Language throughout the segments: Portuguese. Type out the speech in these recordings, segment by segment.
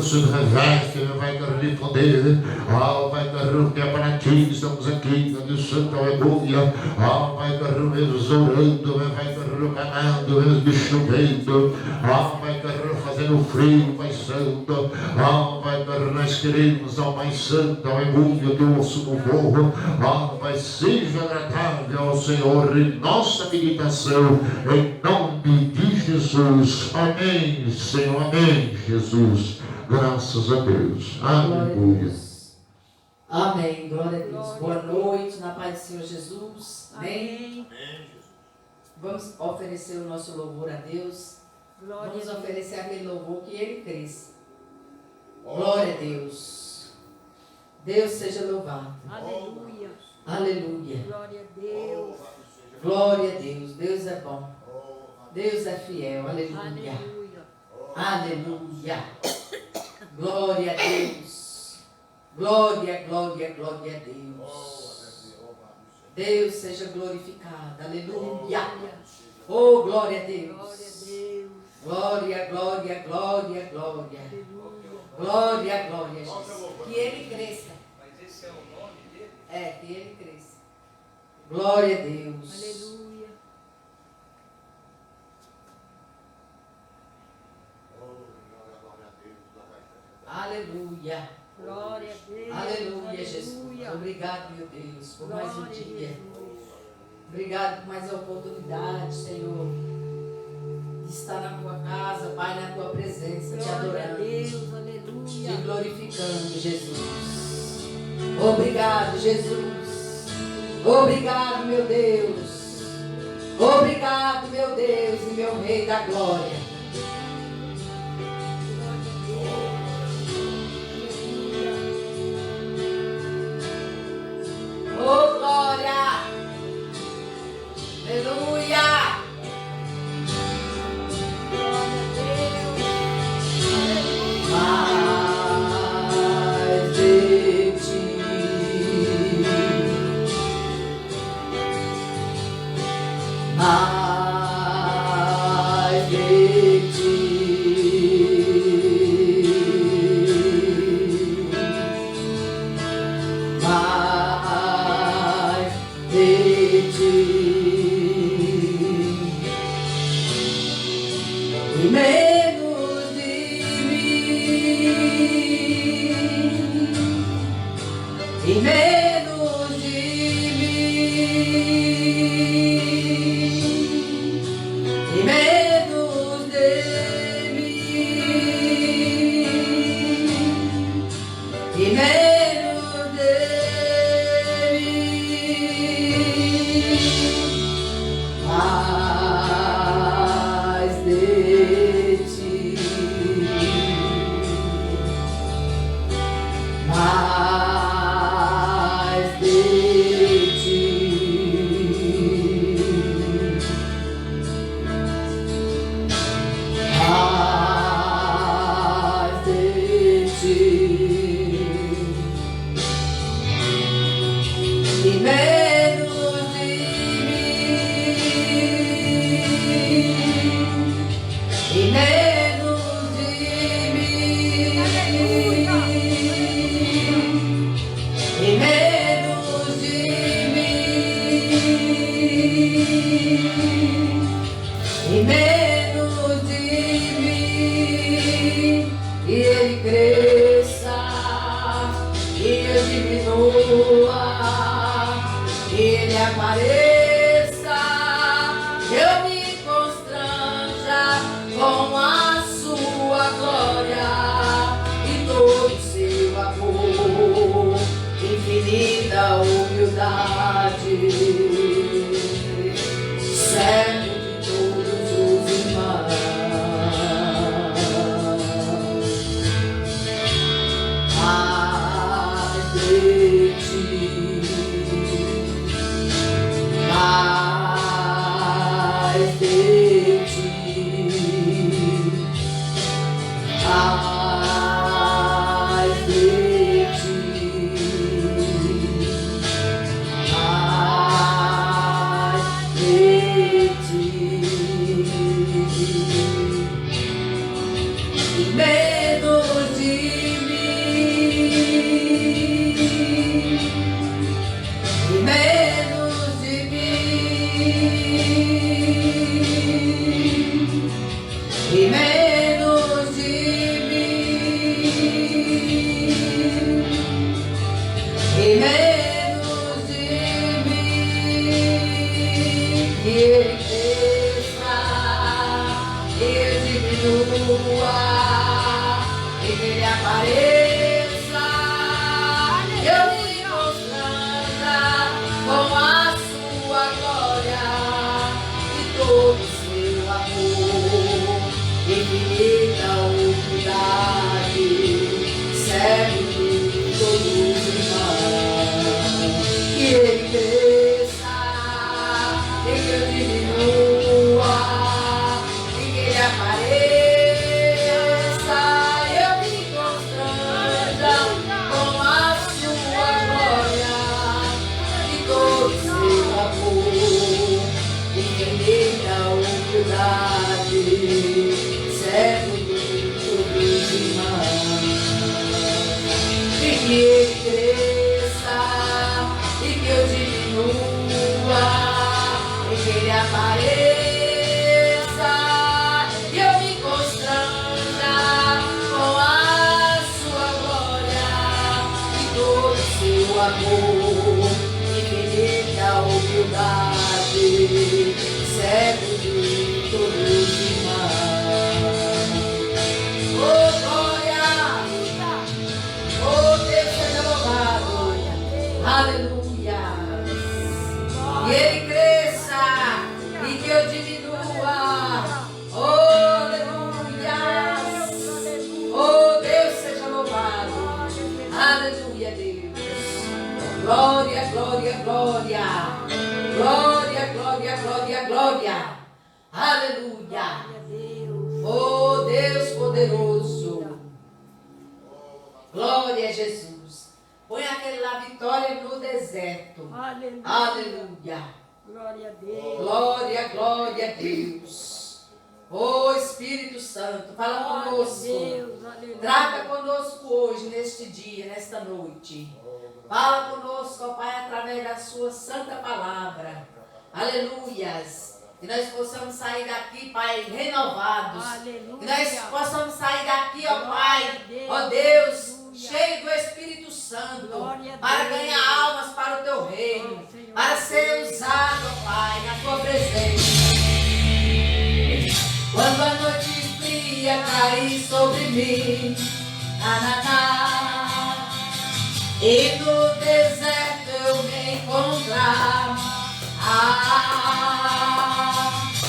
se reveste, vai de poder, vai que é para ti, estamos aqui, de Santa Aleluia, vai exorando, vai canando, chovendo, vai fazendo frio, Pai Santo, vai nós queremos, Pai Santo, aleluia, teu osso no morro, vai seja agradável ao Senhor em nossa meditação, em nome de Jesus, amém, Senhor, amém, Jesus. Graças a Deus. Aleluia. Amém. Glória a Deus. Boa noite, na paz do Senhor Jesus. Amém. Vamos oferecer o nosso louvor a Deus. Vamos oferecer aquele louvor que Ele cresça. Glória a Deus. Deus seja louvado. Aleluia. Aleluia. Glória a Deus. Glória a Deus. Deus é bom. Deus é fiel. Aleluia. Aleluia. Glória a Deus. Glória, glória, glória a Deus. Deus seja glorificado. Aleluia. Oh, glória a Deus. Glória, glória, glória, glória. Glória, glória, Jesus. Que Ele cresça. Mas esse é o nome dele? É, que Ele cresça. Glória a Deus. Aleluia. Aleluia. Glória a Deus. Aleluia, Jesus. Obrigado, meu Deus, por mais um dia. Jesus. Obrigado por mais a oportunidade, Senhor, de estar na tua casa, Pai, na tua presença, te adorando, Deus, aleluia. te glorificando, Jesus. Obrigado, Jesus. Obrigado, meu Deus. Obrigado, meu Deus e meu Rei da Glória. Oh, glória! Aleluia! Glória a Deus. Mais de ti, mais de ti, mais de ti. E menos de mim, e menos de mim, e menos de mim, e menos de mim, que Ele cresça, que eu diminua, e que Ele apareça, eu me constranja com a sua glória e todo o seu amor, infinita humildade, serve de todos os irmãos. Que Ele cresça e que eu diminua, e que Ele apareça, eu me constranja com a sua glória e todo o seu amor, infinita humildade, servo de todos os irmãos. E que Ele cresça e que eu diminua, e que Ele apareça, e eu me constranja com a sua glória e todo o seu amor, infinita humildade, servo de todos os irmãos. Oh glória, oh Deus seja louvado, aleluia. E Ele cresça e que eu diminua, oh aleluia. Oh Deus seja louvado, aleluia Deus. Glória, glória, glória, glória, glória, glória, glória, aleluia. Oh Deus poderoso, glória a Jesus. Põe aquele lá, vitória no deserto. Aleluia. Aleluia. Glória a Deus. Glória, glória a Deus. Oh Espírito Santo, fala conosco. Aleluia. Trata conosco hoje, neste dia, nesta noite. Fala conosco, ó Pai, através da sua santa palavra. Aleluias. Que nós possamos sair daqui, Pai, renovados. Aleluia. Que nós possamos sair daqui, ó Pai, ó Deus, cheio do Espírito Santo, para ganhar almas para o Teu reino, para ser usado, ó Pai, na Tua presença. Quando a noite fria cair sobre mim, e no deserto eu me encontrar,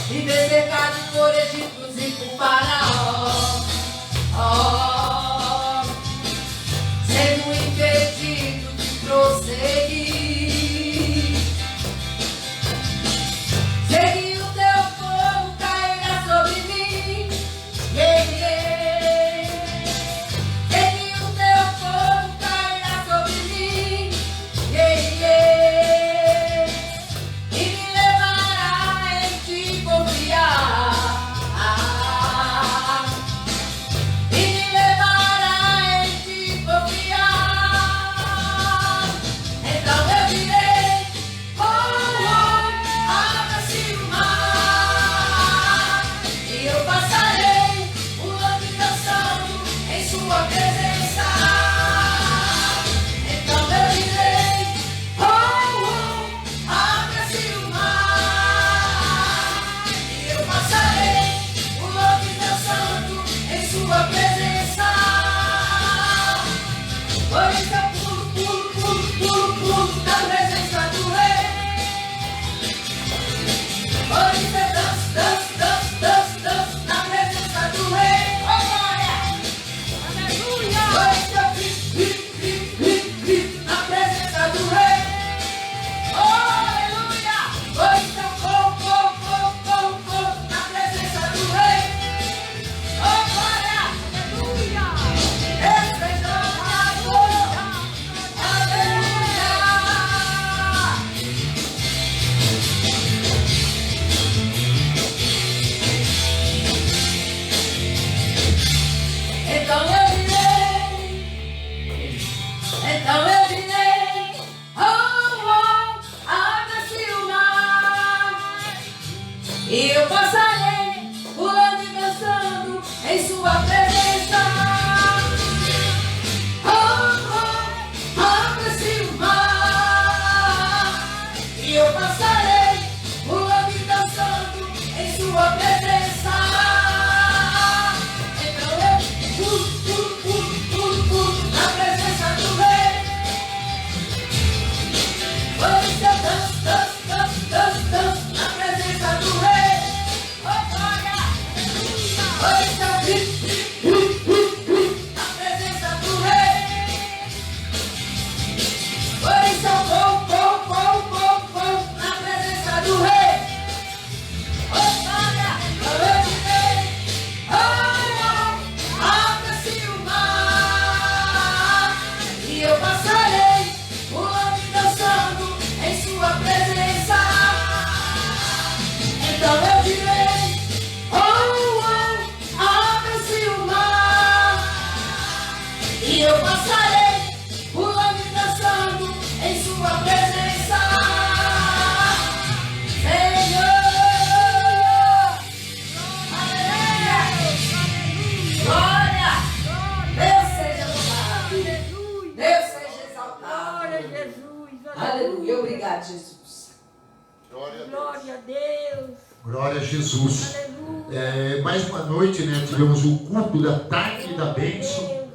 e ver cercado por egípcios e por faraó, sendo impedido de prosseguir, sei que o Teu fogo cairá sobre mim, sei que o Teu fogo cairá sobre mim, e me levará em Te confiar. E eu passarei pulando e dançando em sua presença. Abre-se o mar. E eu passarei pulando e dançando em sua presença. Então eu pulo na presença do Rei. Pois eu danço na presença do Rei. Oh, glória! Pois eu grito na presença do Rei. Pois eu vou na presença do Rei. Oh, glória! Abre-se o mar. E eu passarei pulando e dançando em sua presença. Então eu direi, abre-se o mar. E eu passarei pulando e dançando em sua presença. Senhor, aleluia, glória, Deus seja louvado, Deus seja exaltado. Glória a Jesus. Aleluia, obrigado, Jesus. Glória a Deus. Glória a Jesus. Aleluia. Mais uma noite, né, tivemos o culto da tarde da bênção.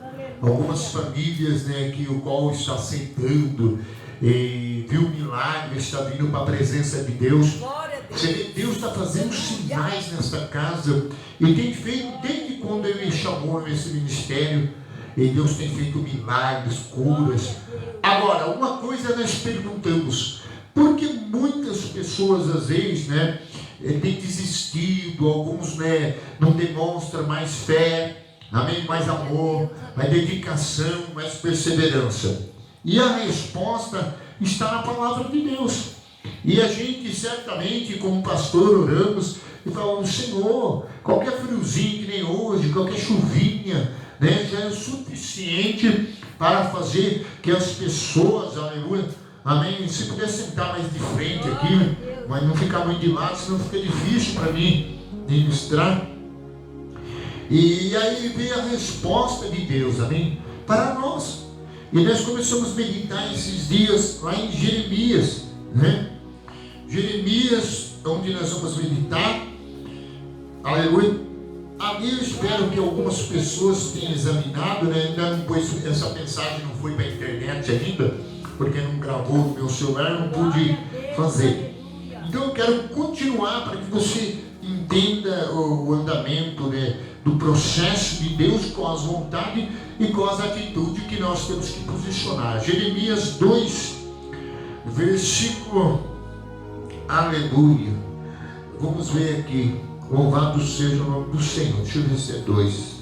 Algumas famílias, né, que o qual está aceitando e viu o milagre, está vindo para a presença de Deus. Glória a Deus. Você vê, Deus está fazendo sinais nesta casa e tem feito desde quando Ele chamou nesse ministério. E Deus tem feito milagres, curas. Agora, uma coisa nós perguntamos: por que muitas pessoas às vezes, né, têm desistido? Alguns, né, não demonstram mais fé, amém? Mais amor, mais dedicação, mais perseverança. E a resposta está na palavra de Deus. E a gente certamente, como pastor, oramos e falamos: Senhor, qualquer friozinho que nem hoje, qualquer chuvinha, né, já é o suficiente para fazer que as pessoas, aleluia, amém, se puder sentar mais de frente aqui, mas não ficar muito de lado, senão fica difícil para mim ministrar. E aí veio a resposta de Deus, amém, para nós. E nós começamos a meditar esses dias lá em Jeremias, né? Jeremias, onde nós vamos meditar, aleluia. Ali eu espero que algumas pessoas tenham examinado, né? Ainda não pôs, essa mensagem não foi para a internet ainda, porque não gravou no meu celular, não pude fazer. Então eu quero continuar para que você entenda o andamento, né, do processo de Deus com as vontades e com as atitudes que nós temos que posicionar. Jeremias 2, versículo, aleluia. Vamos ver aqui. Louvado seja o nome do Senhor. Deixa eu ver se é 2.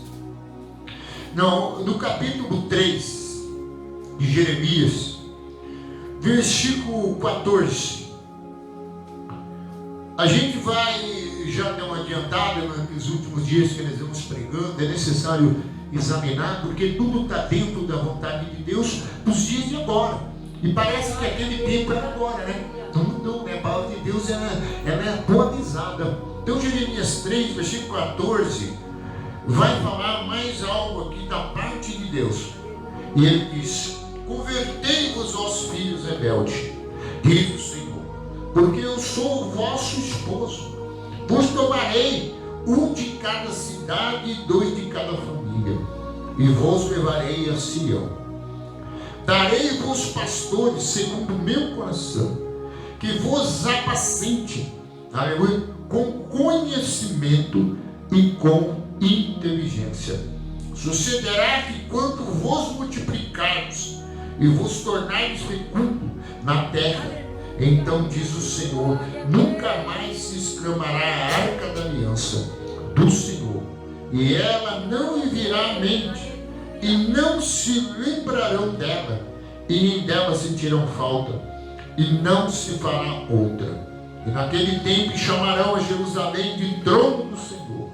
Não, no capítulo 3 de Jeremias, versículo 14. A gente vai já dar uma adiantada nos últimos dias que nós vamos pregando. É necessário examinar, porque tudo está dentro da vontade de Deus dos dias de agora. E parece que aquele tempo é agora, né? Então mudou, né? A palavra de Deus ela é atualizada. Então Jeremias 3, versículo 14, vai falar mais algo aqui da parte de Deus. E ele diz: convertei-vos, vós filhos rebeldes, diz o Senhor, porque eu sou o vosso esposo. Vos tomarei um de cada cidade e 2 de cada família, e vos levarei a Sião. Darei-vos pastores segundo o meu coração, que vos apacente, aleluia, com conhecimento e com inteligência. Sucederá que quando vos multiplicarmos e vos tornardes fecundos na terra, então diz o Senhor, nunca mais se exclamará a arca da aliança do Senhor, e ela não lhe virá à mente, e não se lembrarão dela, e dela sentirão falta, e não se fará outra. E naquele tempo chamarão a Jerusalém de trono do Senhor,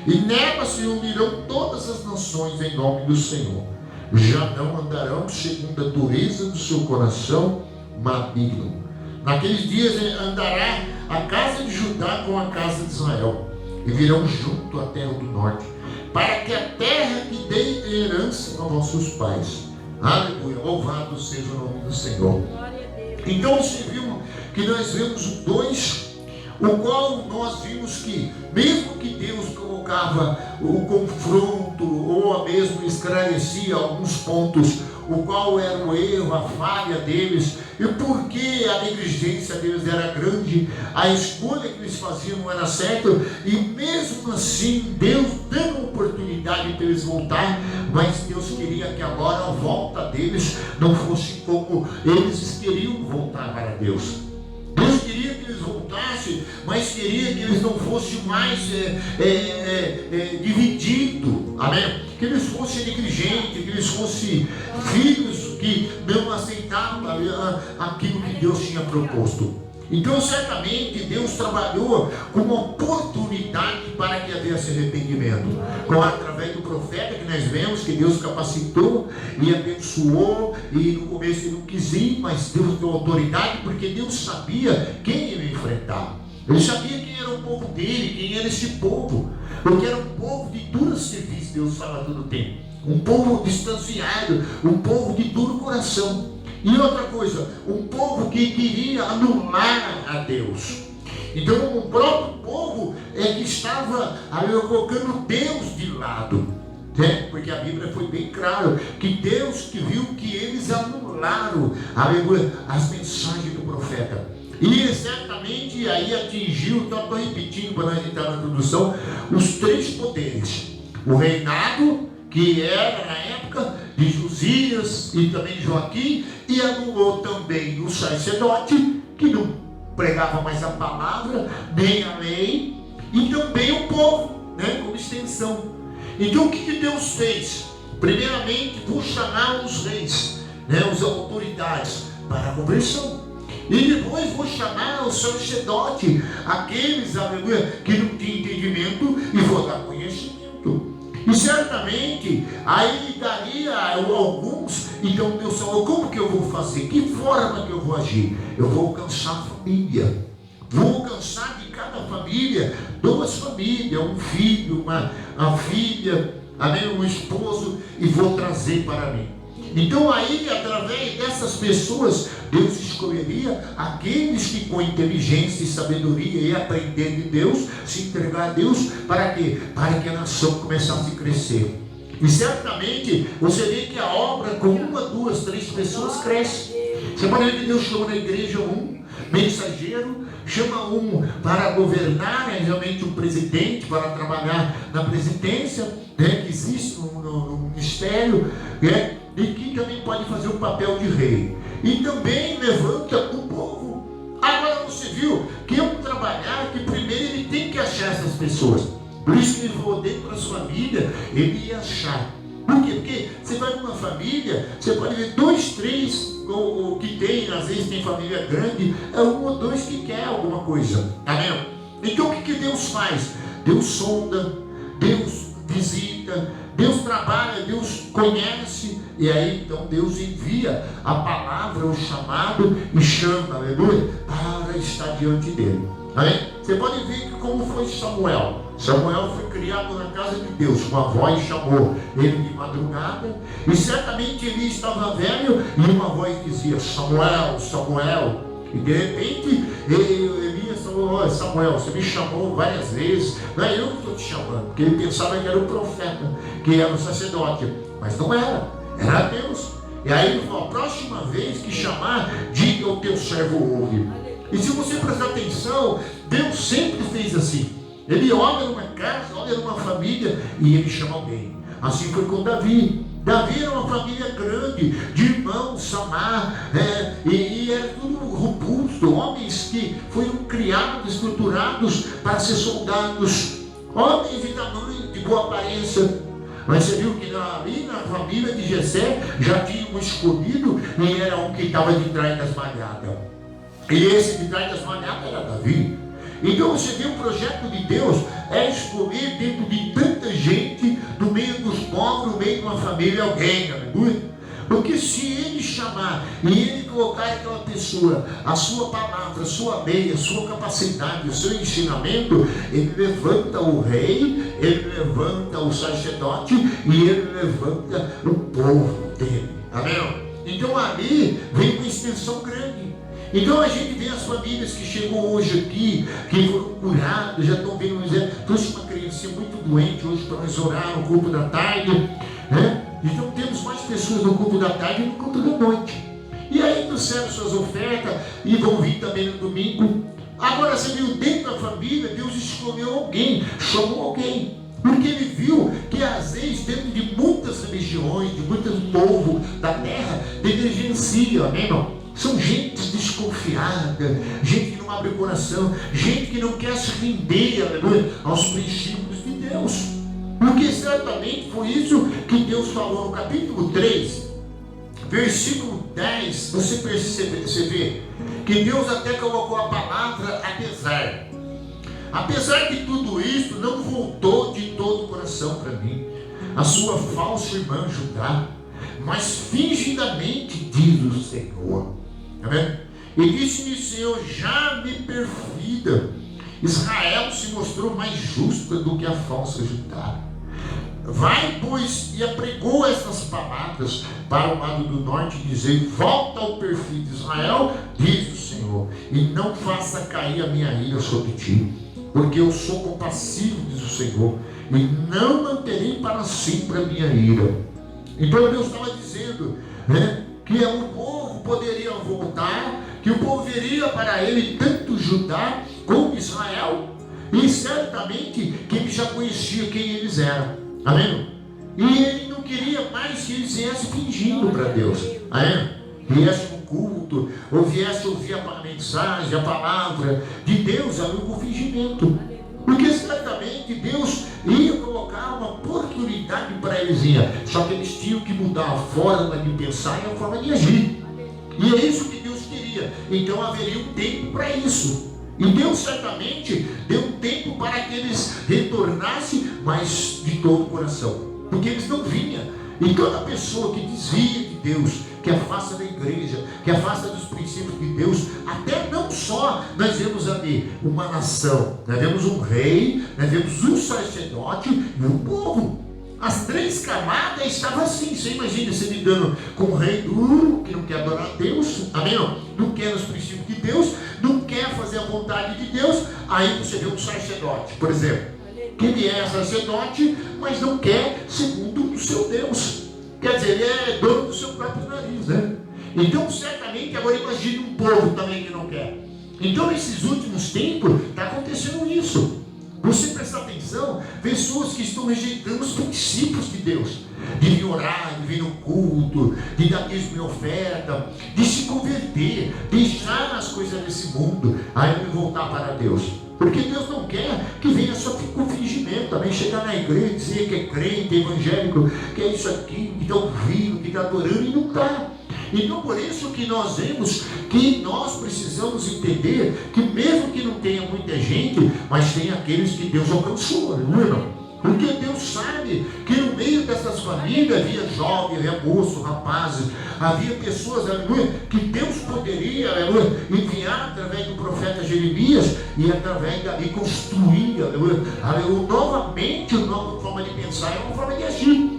e nela se unirão todas as nações em nome do Senhor. Já não andarão segundo a dureza do seu coração maligno. Naqueles dias andará a casa de Judá com a casa Israel, e virão junto à terra do norte, para que a terra que dei em herança a vossos pais. Aleluia, louvado seja o nome do Senhor. Então você viu que nós vemos o 2, o qual nós vimos que, mesmo que Deus colocava o confronto, ou mesmo esclarecia alguns pontos, o qual era o erro, a falha deles, e porque a negligência deles era grande, a escolha que eles faziam não era certa, e mesmo assim Deus dando oportunidade para eles voltar, mas Deus queria que agora a volta deles não fosse como eles queriam voltar para Deus. Deus queria que eles voltassem, mas queria que eles não fossem mais divididos, amém? Que eles fossem negligentes, que eles fossem filhos que não aceitavam aquilo que Deus tinha proposto. Então, certamente, Deus trabalhou com uma oportunidade para que houvesse arrependimento. Através do profeta que nós vemos, que Deus capacitou e abençoou, e no começo ele não quis ir, mas Deus deu autoridade, porque Deus sabia quem ia enfrentar. Ele sabia quem era o povo dele, quem era esse povo, porque era um povo de duro serviço, Deus fala todo o tempo. Um povo distanciado, um povo de duro coração. E outra coisa, um povo que queria anular a Deus. Então o próprio povo que estava colocando Deus de lado, né? Porque a Bíblia foi bem clara, que Deus que viu que eles anularam as mensagens do profeta. E certamente aí atingiu, estou repetindo para nós entrar na introdução, os 3 poderes. O reinado, que era na época de Josias e também Joaquim, e anulou também o sacerdote, que não pregava mais a palavra, nem a lei, e também o povo, né, como extensão. Então o que Deus fez? Primeiramente, vou chamar os reis, né, as autoridades, para a conversão. E depois vou chamar o sacerdote, aqueles, aleluia, que não tinham entendimento, e vou dar conhecimento. E certamente, aí daria alguns, então Deus falou, como que eu vou fazer? Que forma que eu vou agir? Eu vou alcançar a família. Vou alcançar de cada família, 2 famílias, um filho, uma filha, amém, um esposo, e vou trazer para mim. Então aí, através dessas pessoas, Deus escolheria aqueles que com inteligência e sabedoria iam aprender de Deus, se entregar a Deus, para quê? Para que a nação começasse a crescer. E certamente, você vê que a obra com 1, 2, 3 pessoas cresce. Você pode ver que Deus chama na igreja um mensageiro, chama um para governar, realmente um presidente, para trabalhar na presidência, né, que existe no ministério, né? E que também pode fazer o papel de rei. E também levanta o povo. Agora você viu que é um trabalhar que primeiro ele tem que achar essas pessoas. Por isso que ele falou dentro da sua família, ele ia achar. Por quê? Porque você vai numa família, você pode ver 2, 3, ou que tem, às vezes tem família grande, é 1 ou 2 que quer alguma coisa. Amém? Então o que Deus faz? Deus sonda, Deus visita, Deus trabalha, Deus conhece, e aí então Deus envia a palavra, o chamado, e chama, aleluia, para estar diante dele. Amém? Você pode ver que como foi Samuel. Samuel foi criado na casa de Deus, uma voz chamou ele de madrugada, e certamente ele estava velho, e uma voz dizia, Samuel, Samuel. E de repente Elias falou, Samuel, você me chamou várias vezes, não é eu que estou te chamando, porque ele pensava que era o profeta, que era o sacerdote, mas não era, era Deus. E aí ele falou, a próxima vez que chamar, diga ao teu servo ouve. E se você prestar atenção, Deus sempre fez assim. Ele olha numa casa, olha numa família, e ele chama alguém. Assim foi com Davi. Davi era uma família grande, de irmãos, Samar, e era tudo robusto, homens que foram criados, estruturados para ser soldados, homens de tamanho, de boa aparência. Mas você viu que ali na família de Jessé já tinha um escolhido, e era um que estava de trás das malhadas. E esse de trás das malhadas era Davi. Então você vê o projeto de Deus é escolher dentro de tanta gente, no meio dos povos, no meio de uma família, alguém, aleluia. Porque se ele chamar e ele colocar aquela pessoa, a sua palavra, a sua lei, a sua capacidade, o seu ensinamento, ele levanta o rei, ele levanta o sacerdote e ele levanta o povo dele. Amém? Então ali vem uma extensão grande. Então a gente vê as famílias que chegou hoje aqui, que foram curadas, já estão vendo, trouxe uma criança muito doente hoje para nós orar no culto da tarde, né? Então temos mais pessoas no culto da tarde e no culto da noite. E aí trouxeram suas ofertas e vão vir também no domingo. Agora você viu, dentro da família, Deus escolheu alguém, chamou alguém. Porque ele viu que às vezes dentro de muitas religiões, de muitos povos da terra, negligencia, amém, irmão? São gente desconfiada, gente que não abre o coração, gente que não quer se render, aleluia, aos princípios de Deus. Porque certamente foi isso que Deus falou no capítulo 3, versículo 10, você vê que Deus até colocou a palavra apesar. Apesar de tudo isso, não voltou de todo o coração para mim a sua falsa irmã Judá, mas fingidamente diz o Senhor. Amém? E disse-me o Senhor, já me perfida, Israel se mostrou mais justa do que a falsa Judá. Vai, pois, e apregou essas palavras para o lado do norte, dizer: volta ao perfil de Israel, diz o Senhor, e não faça cair a minha ira sobre ti, porque eu sou compassivo, diz o Senhor, e não manterei para sempre a minha ira. Então Deus estava dizendo, né, que o povo poderia voltar, que o povo viria para ele, tanto Judá como Israel, e certamente que ele já conhecia quem eles eram. Amém? E ele não queria mais que eles viessem fingindo para Deus. Amém? Viesse no culto, ou viesse ouvir a mensagem, a palavra de Deus, ali com fingimento. Porque certamente Deus ia colocar uma oportunidade para eles, só que eles tinham que mudar a forma de pensar e a forma de agir. E é isso que Deus queria. Então haveria um tempo para isso. E Deus certamente deu um tempo para que eles retornassem, mas de todo o coração, porque eles não vinham. E toda pessoa que desvia de Deus, que afasta da igreja, que afasta dos princípios de Deus, até não só nós vemos ali uma nação, nós vemos um rei, nós vemos um sacerdote e um povo. As três camadas estavam assim. Você imagina você lidando com um rei duro, que não quer adorar a Deus, amém? Não quer os princípios de Deus, não quer fazer a vontade de Deus. Aí você vê um sacerdote, por exemplo, que ele é sacerdote, mas não quer segundo o seu Deus. Quer dizer, ele é dono do seu próprio nariz, né? Então certamente, agora imagine um povo também que não quer. Então nesses últimos tempos está acontecendo isso. Você prestar atenção, pessoas que estão rejeitando os princípios de Deus, de vir orar, de vir no culto, de dar dízimo e oferta, de se converter, deixar as coisas desse mundo, aí voltar para Deus. Porque Deus não quer que venha só com fingimento, também chegar na igreja e dizer que é crente, evangélico, que é isso aqui, que está ouvindo, que está adorando, e não está. Então por isso que nós vemos que nós precisamos entender que mesmo que não tenha muita gente, mas tem aqueles que Deus alcançou, não é? Porque Deus sabe que no meio dessas famílias havia jovens, havia moços, rapazes, havia pessoas, aleluia, que Deus poderia, aleluia, enviar através do profeta Jeremias e através dali construir, aleluia, novamente uma nova forma de pensar e uma forma de agir.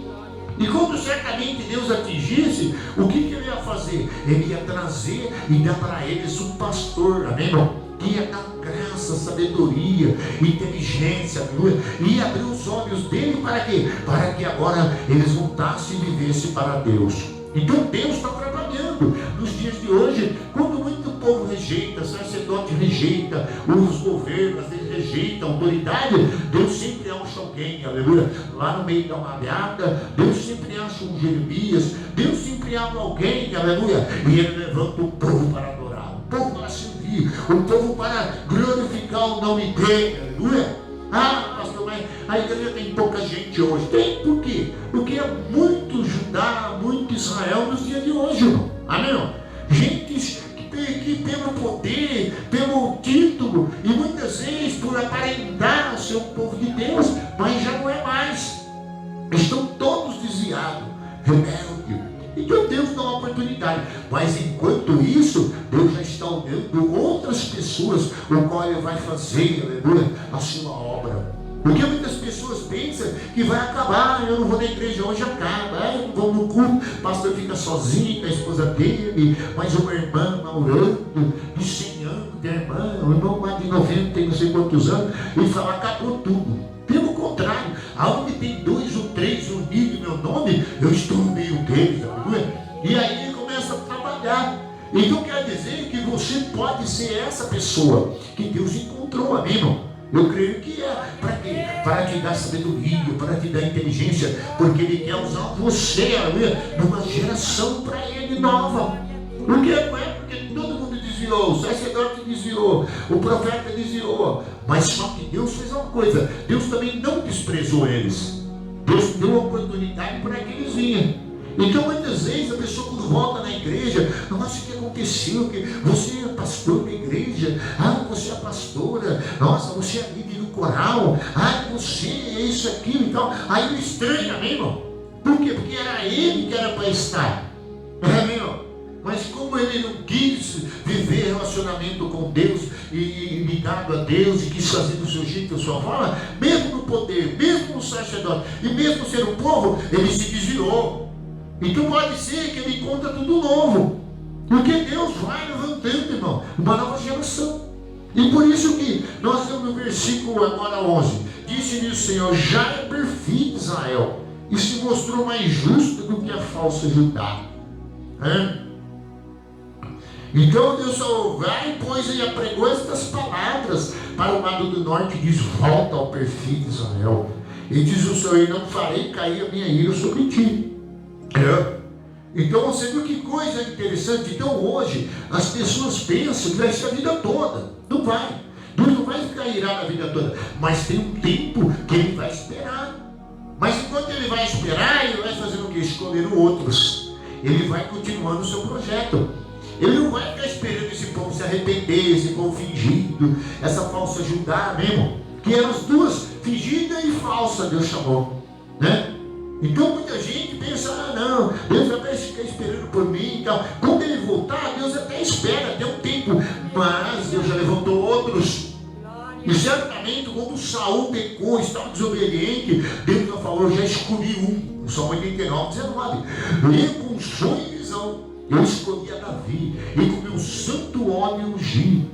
E quando certamente Deus atingisse, o que ele ia fazer? Ele ia trazer e dar para eles um pastor, amém, irmão? Que ia dar graça, sabedoria, inteligência, aleluia, e ia abrir os olhos dele para quê? Para que agora eles voltassem e vivessem para Deus. Então Deus está trabalhando nos dias de hoje, quando muito povo rejeita, sacerdote rejeita, os governos eles rejeitam a autoridade, Deus sempre acha alguém, aleluia, lá no meio da malhada, Deus sempre acha um Jeremias, Deus sempre acha alguém, aleluia, e ele levanta o povo para adorar, o povo para servir, o povo para glorificar o nome dele, aleluia. Ah, pastor, mas a igreja tem pouca gente hoje. Tem por quê? Porque é muito Judá, muito Israel nos dias de hoje, irmão. Amém? Irmão? Gente que pelo poder, pelo título, e muitas vezes por aparentar ser um povo de Deus, mas já não é mais. Estão todos desviados, rebeldes. Então Deus Mas enquanto isso, Deus já está olhando outras pessoas, o qual Ele vai fazer, aleluia, a sua obra. Porque muitas pessoas pensam que vai acabar, eu não vou na igreja hoje, acaba, eu não vou no culto, o pastor fica sozinho com a esposa dele, mas uma irmã orando, de 100 anos, tem irmã, o irmão mais de 90, tem não sei quantos anos, e fala, acabou tudo. Pelo contrário, aonde tem 2 ou 3 unidos em meu nome, eu estou no meio deles, aleluia. E aí ele começa a trabalhar. Então quer dizer que você pode ser essa pessoa que Deus encontrou, amém, irmão? Eu creio que é para quê? Para te dar sabedoria, para te dar inteligência, porque Ele quer usar você, aleluia, numa geração para Ele nova. Porque não é porque todo mundo desviou, o sacerdote desviou, o profeta desviou, mas só que Deus fez uma coisa, Deus também não desprezou eles. Deus deu oportunidade para que eles vinham. Então muitas vezes a pessoa quando volta na igreja, nossa, o que aconteceu? Que você é pastor da igreja, você é pastora, nossa, você é líder do coral, você é isso, aquilo e tal. Aí ele estranha, meu irmão. Por quê? Porque era ele que era para estar. Meu irmão. Mas como ele não quis viver relacionamento com Deus e ligado a Deus e quis fazer do seu jeito, da sua forma, mesmo no poder, mesmo no sacerdote e mesmo ser o povo, ele se desviou. Então pode ser que ele encontre tudo novo, porque Deus vai levantando, irmão, uma nova geração. E por isso que nós temos no versículo agora 11, disse-lhe o Senhor, já é perfeito Israel, e se mostrou mais justo do que a falsa Judá. Então Deus falou, vai, pois, e apregou estas palavras para o lado do norte, e diz, volta ao perfeito Israel. E diz o Senhor, e não farei cair a minha ira sobre ti. Então você viu que coisa interessante. Então hoje as pessoas pensam que vai ser a vida toda. Não vai. Deus não vai ficar irado a vida toda, mas tem um tempo que Ele vai esperar. Mas enquanto Ele vai esperar, Ele vai fazer o que? Escolher outros. Ele vai continuando o seu projeto. Ele não vai ficar esperando esse povo se arrepender, esse povo fingido, essa falsa Judá mesmo, que eram as duas, fingida e falsa, Deus chamou, né? Então muita gente pensa, não, Deus vai ficar esperando por mim e tal. Quando Ele voltar, Deus até espera, até um tempo, mas Deus já levantou outros. E certamente quando Saul pecou, estava desobediente, Deus já falou, já escolhi um, no Salmo 89, 19, e com sonho e visão, eu escolhi a Davi, e com meu santo óleo ungi,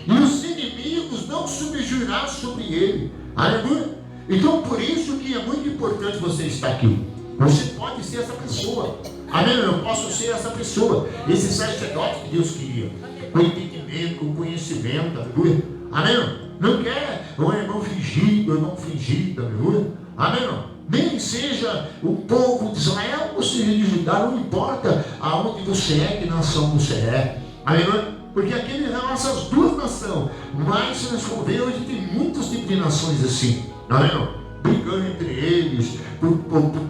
e os inimigos não subjurarão sobre ele. Aleluia. Então por isso que é muito importante você estar aqui. Você pode ser essa pessoa. Amém? Eu posso ser essa pessoa, esse sacerdote que Deus queria, com entendimento, com conhecimento, aleluia. Amém? Não quer um irmão fingido, um irmão fingido, aleluia. Amém? Nem seja o povo de Israel, ou seja de Judá, não importa aonde você é, que nação você é. Amém? Porque aqui ele relaciona as duas nações. Mas se nós for ver, hoje tem muitos tipos de nações assim. Amém? Brigando entre eles, por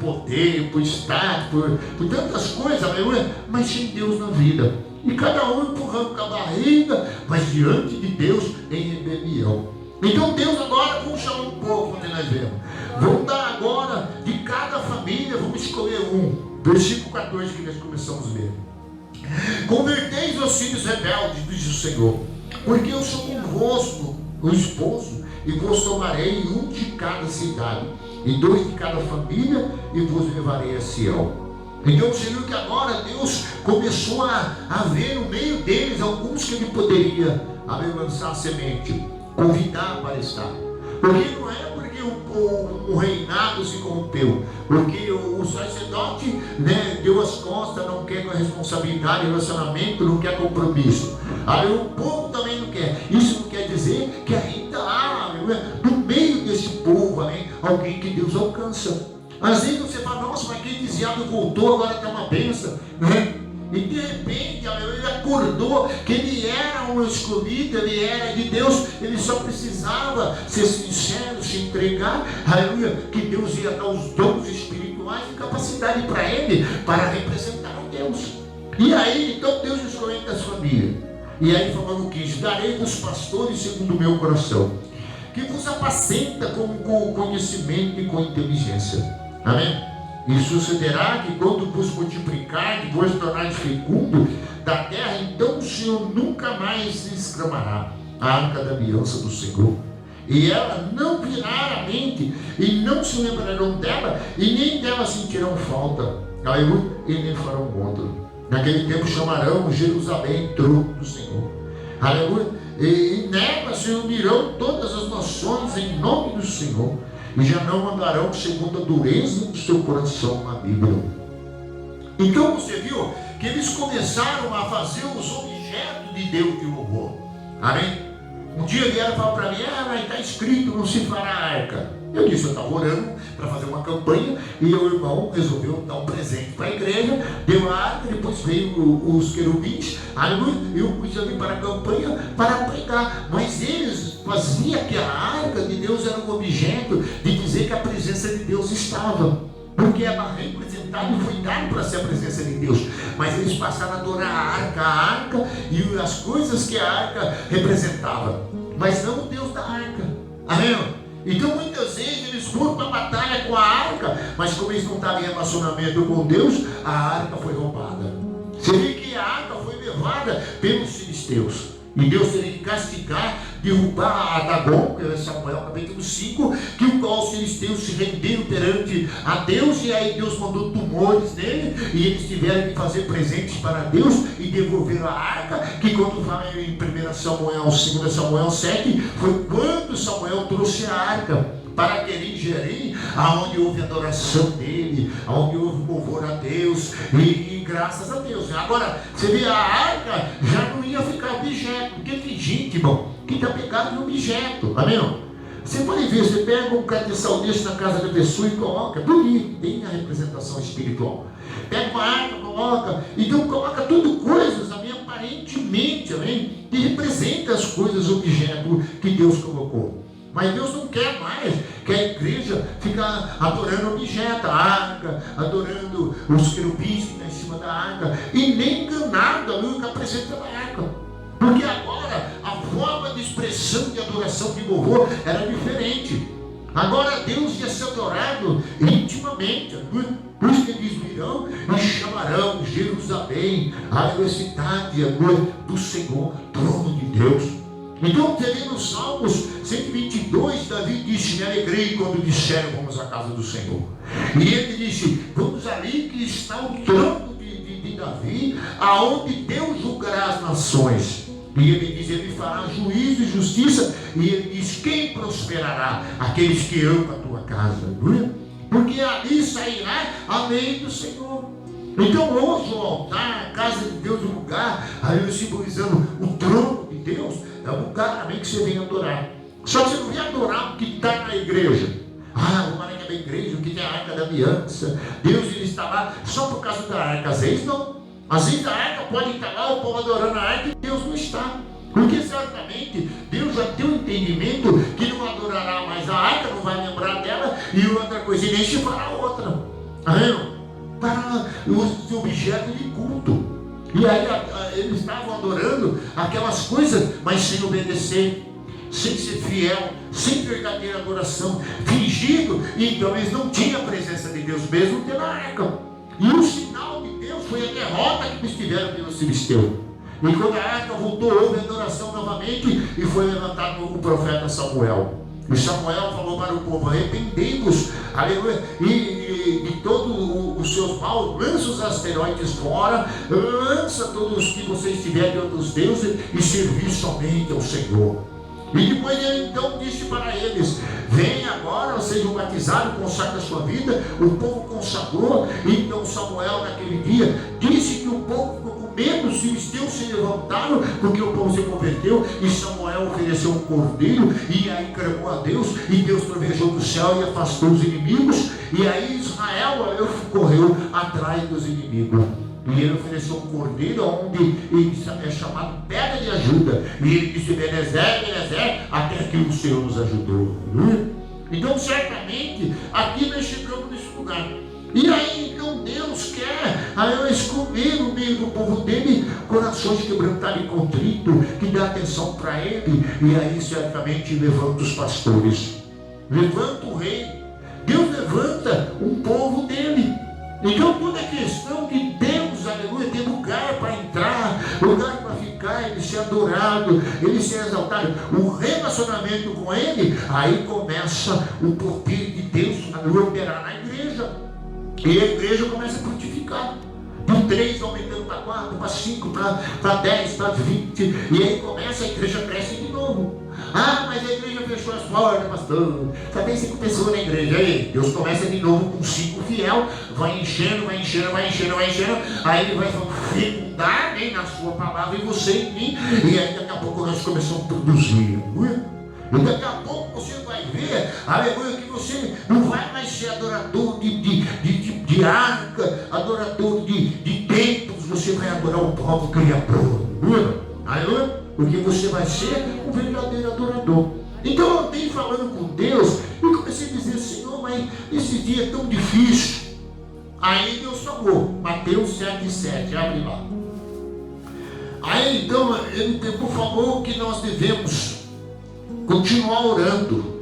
poder, por status, por tantas coisas, aleluia, mas sem Deus na vida. E cada um empurrando com a barriga, mas diante de Deus em rebelião. Então Deus agora, vamos chamar um pouco, onde nós vemos. Vamos dar agora, de cada família, vamos escolher um. Versículo 14 que nós começamos a ver. Converteis os filhos rebeldes, diz o Senhor, porque eu sou convosco, o esposo, e vos tomarei um de cada cidade, e 2 de cada família, e vos levarei a Sião. Então você viu que agora Deus começou a ver no meio deles alguns que Ele poderia lançar a semente, convidar para estar. Porque não é porque o reinado se corrompeu, porque o sacerdote, né, deu as costas, não quer com a responsabilidade, relacionamento, não quer compromisso. Aí o povo também não quer. Isso não quer dizer que ainda há, no meio desse povo, alguém que Deus alcança. Às vezes você fala, nossa, mas aquele desviado voltou, agora está uma bênção, né? E de repente ele acordou que ele era um escolhido, ele era de Deus, ele só precisava ser sincero, se entregar, aleluia, que Deus ia dar os dons espirituais e capacidade para ele, para representar a Deus. E aí, então Deus escolheu das famílias. E aí falando que darei-vos pastores segundo o meu coração, que vos apacenta com conhecimento e com inteligência. Amém? E sucederá que quando vos multiplicar, e vos tornares fecundo, da terra, então o Senhor nunca mais exclamará a arca da aliança do Senhor. E ela não virá a mente, e não se lembrarão dela, e nem dela sentirão falta. Aleluia, e nem farão outra. Naquele tempo chamarão Jerusalém trono do Senhor. Aleluia. E nela se unirão todas as nações em nome do Senhor, e já não andarão segundo a dureza do seu coração na Bíblia. Então você viu que eles começaram a fazer os objetos de Deus de louvor. Amém? Um dia vieram falar para mim: mas está escrito, não se fará arca. Eu disse: eu estava orando para fazer uma campanha, e o irmão resolveu dar um presente para a igreja, deu a arca, depois veio os querubins, aleluia, eu pus ali para a campanha para pregar. Mas eles faziam que a arca de Deus era um objeto de dizer que a presença de Deus estava, porque ela representada e foi dada para ser a presença de Deus. Mas eles passaram a adorar a arca e as coisas que a arca representava, mas não o Deus da arca. Amém? Então muitas vezes eles foram para a batalha com a arca, mas como eles não estavam em relacionamento com Deus, a arca foi roubada. Você vê que a arca foi levada pelos filisteus, e Deus teria que castigar, derrubar a Dagon, que é Samuel capítulo 5, que o qual os filisteus se renderam perante a Deus, e aí Deus mandou tumores nele, e eles tiveram que fazer presentes para Deus, e devolveram a arca, que quando fala em 1 Samuel, 2 Samuel 7, foi quando Samuel trouxe a arca para aquele Jerim, aonde houve adoração dele, aonde houve louvor a Deus, e graças a Deus. Agora, você vê, a arca já não ia ficar objeto, porque tem gente, irmão, que está pegado de objeto, amém? Você pode ver, você pega um cateçal desse na casa da pessoa e coloca, bonito, tem a representação espiritual. Pega uma arca, coloca, então coloca tudo coisas, amém, aparentemente, amém, que representa as coisas, objeto que Deus colocou. Mas Deus não quer mais que a igreja fique adorando objeto, a arca, adorando os querubins que estão em cima da arca, e nem enganado ali que apresenta a arca. Porque agora a forma de expressão de adoração de louvor era diferente. Agora Deus ia ser adorado intimamente. Por isso que eles virão e chamarão Jerusalém, a cidade do Senhor, trono de Deus. Então, teremos nos Salmos 122, Davi disse: me alegrei quando disseram vamos à casa do Senhor. E ele disse: vamos ali que está o trono de Davi, aonde Deus julgará as nações. E ele diz: ele fará juízo e justiça. E ele diz: quem prosperará? Aqueles que amam a tua casa. Porque ali sairá a lei do Senhor. Então hoje o altar, a casa de Deus, o lugar, aí simbolizando o trono de Deus, é um lugar também que você vem adorar. Só que você não vem adorar o que está na igreja. Vamos lá na igreja, o que tem a arca da aliança. Deus ele está lá só por causa da arca. Às vezes não. Às vezes a arca pode estar lá, o povo adorando a arca, e Deus não está. Porque certamente Deus já tem um entendimento que não adorará mais a arca, não vai lembrar dela, e outra coisa, e nem se fará outra. Amém? Para os objetos de culto. E aí eles estavam adorando aquelas coisas, mas sem obedecer, sem ser fiel, sem verdadeira adoração, fingindo. E então eles não tinham a presença de Deus mesmo tendo a arca. E o sinal de Deus foi a derrota que eles tiveram pelos filisteus. E quando a arca voltou, houve adoração novamente, e foi levantado o profeta Samuel. E Samuel falou para o povo: arrependei-vos, aleluia, e de todos os seus maus, lança os asteroides fora, lança todos os que vocês tiverem de outros deuses, e servir somente ao Senhor. E depois ele então disse para eles: venham agora, sejam batizados, consagrem a sua vida. O povo consagrou. E então Samuel naquele dia disse que o povo ficou com medo, os filisteus se levantaram, porque o povo se converteu, e Samuel ofereceu um cordeiro, e aí clamou a Deus, e Deus trovejou do céu e afastou os inimigos, e aí Israel correu atrás dos inimigos. E ele ofereceu um cordeiro, onde é chamado pedra de ajuda. E ele disse: Ebenezer, Ebenezer, até que o Senhor nos ajudou. Então certamente aqui nós chegamos nesse lugar. E aí então Deus quer escolher no meio do povo dele corações quebrantados e contritos, que dá atenção para ele. E aí certamente levanta os pastores, levanta o rei. Deus levanta um povo dele. Então toda a questão de Deus, aleluia, tem lugar para entrar, adorado, ele ser exaltado, o relacionamento com ele, aí começa o poder de Deus a operar na igreja. E a igreja começa a frutificar. De 3 aumentando para 4, para 5, para 10, para 20. E aí começa, a igreja cresce de novo. Ah, mas a igreja fechou as portas, pastor. Só tem 5 pessoas na igreja. Aí Deus começa de novo com 5 fiel. Vai enchendo, vai enchendo, vai enchendo, vai enchendo. Aí ele vai fecundar, né, na sua palavra, e você em mim. E aí daqui a pouco nós começamos a produzir. E daqui a pouco você vai ver, aleluia, que você não vai mais ser adorador de arca, adorador de templos, você vai adorar o próprio Criador, aleluia, porque você vai ser um verdadeiro adorador. Então eu andei falando com Deus e comecei a dizer, Senhor, mas esse dia é tão difícil. Aí Deus falou, Mateus 7,7, abre lá. Aí então ele por favor que nós devemos continuar orando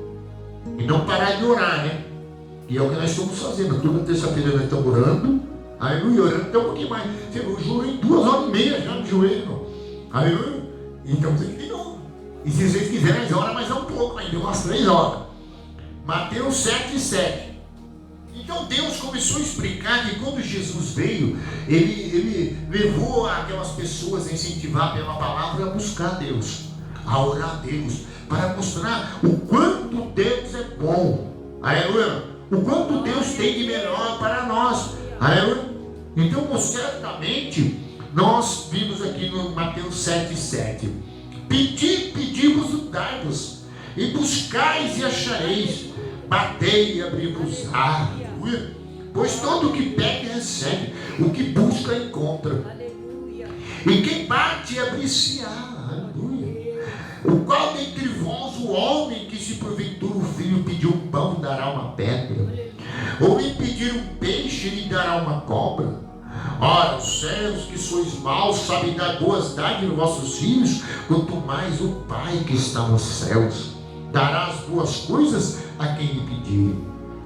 e não parar de orar, né? E é o que nós estamos fazendo. Toda terça-feira nós estamos orando, aleluia, orando até um pouquinho mais. Eu jurei 2h30 já de joelho, aleluia. E estamos aqui de novo. E se vocês quiserem, nós oramos mais um pouco, ainda umas 3 horas. Mateus 7,7. Então Deus começou a explicar que quando Jesus veio, ele levou aquelas pessoas a incentivar pela palavra a buscar Deus, a orar a Deus, para mostrar o quanto Deus é bom, aleluia, o quanto Deus tem de melhor para nós, aleluia. Então certamente nós vimos aqui no Mateus 7,7, pedimos dar-vos, e buscais e achareis, batei e abri-vos-á, aleluia, pois todo o que pede recebe, o que busca encontra, e quem bate abrir-se-á, aleluia. O qual dentre vós o homem que se porventura o filho pedir um pão dará uma pedra? Ou lhe pedir um peixe lhe dará uma cobra? Ora, os céus que sois maus sabem dar boas dádivas aos vossos filhos, quanto mais o Pai que está nos céus dará as boas coisas a quem lhe pedir.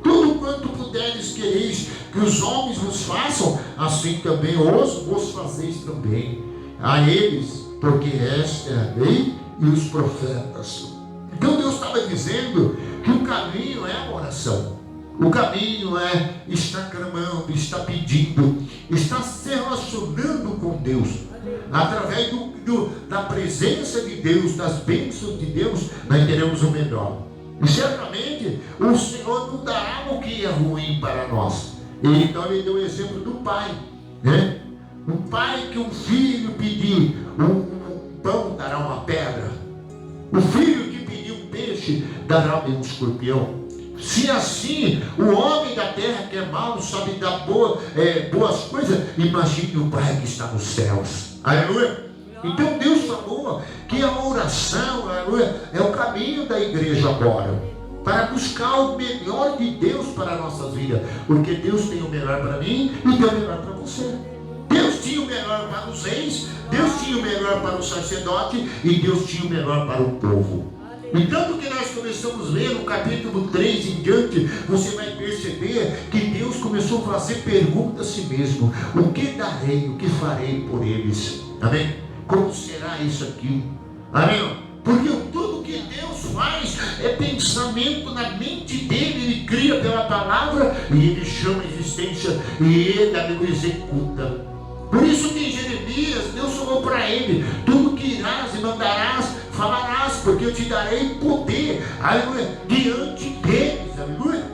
Tudo quanto puderes quereis que os homens vos façam, assim também vos fazeis também a eles, porque esta é a lei e os profetas. Então Deus estava dizendo que o caminho é a oração, o caminho é estar clamando, estar pedindo, estar se relacionando com Deus, através da presença de Deus, das bênçãos de Deus, nós teremos o melhor. E certamente o Senhor não dará o que é ruim para nós. E então ele deu o exemplo do pai, né? Um pai que um filho pedir um pão dará uma pedra, o filho que pedir um peixe dará um escorpião. Se assim o homem da terra que é mau sabe dar boas coisas, imagine o Pai que está nos céus. Aleluia. Então Deus falou que a oração, aleluia, é o caminho da igreja agora, para buscar o melhor de Deus para a nossa vida, porque Deus tem o melhor para mim e tem o melhor para você. Deus tinha o melhor para os reis, Deus tinha o melhor para o sacerdote e Deus tinha o melhor para o povo. E tanto que nós começamos a ler no capítulo 3 em diante, você vai perceber que Deus começou a fazer perguntas a si mesmo: o que darei, o que farei por eles? Amém? Como será isso aqui? Amém? Porque tudo que Deus faz é pensamento na mente dele, ele cria pela palavra e ele chama a existência e ele executa. Por isso que em Jeremias Deus falou para ele: tudo que irás e mandarás, falarás, porque eu te darei poder, aleluia, diante deles, aleluia.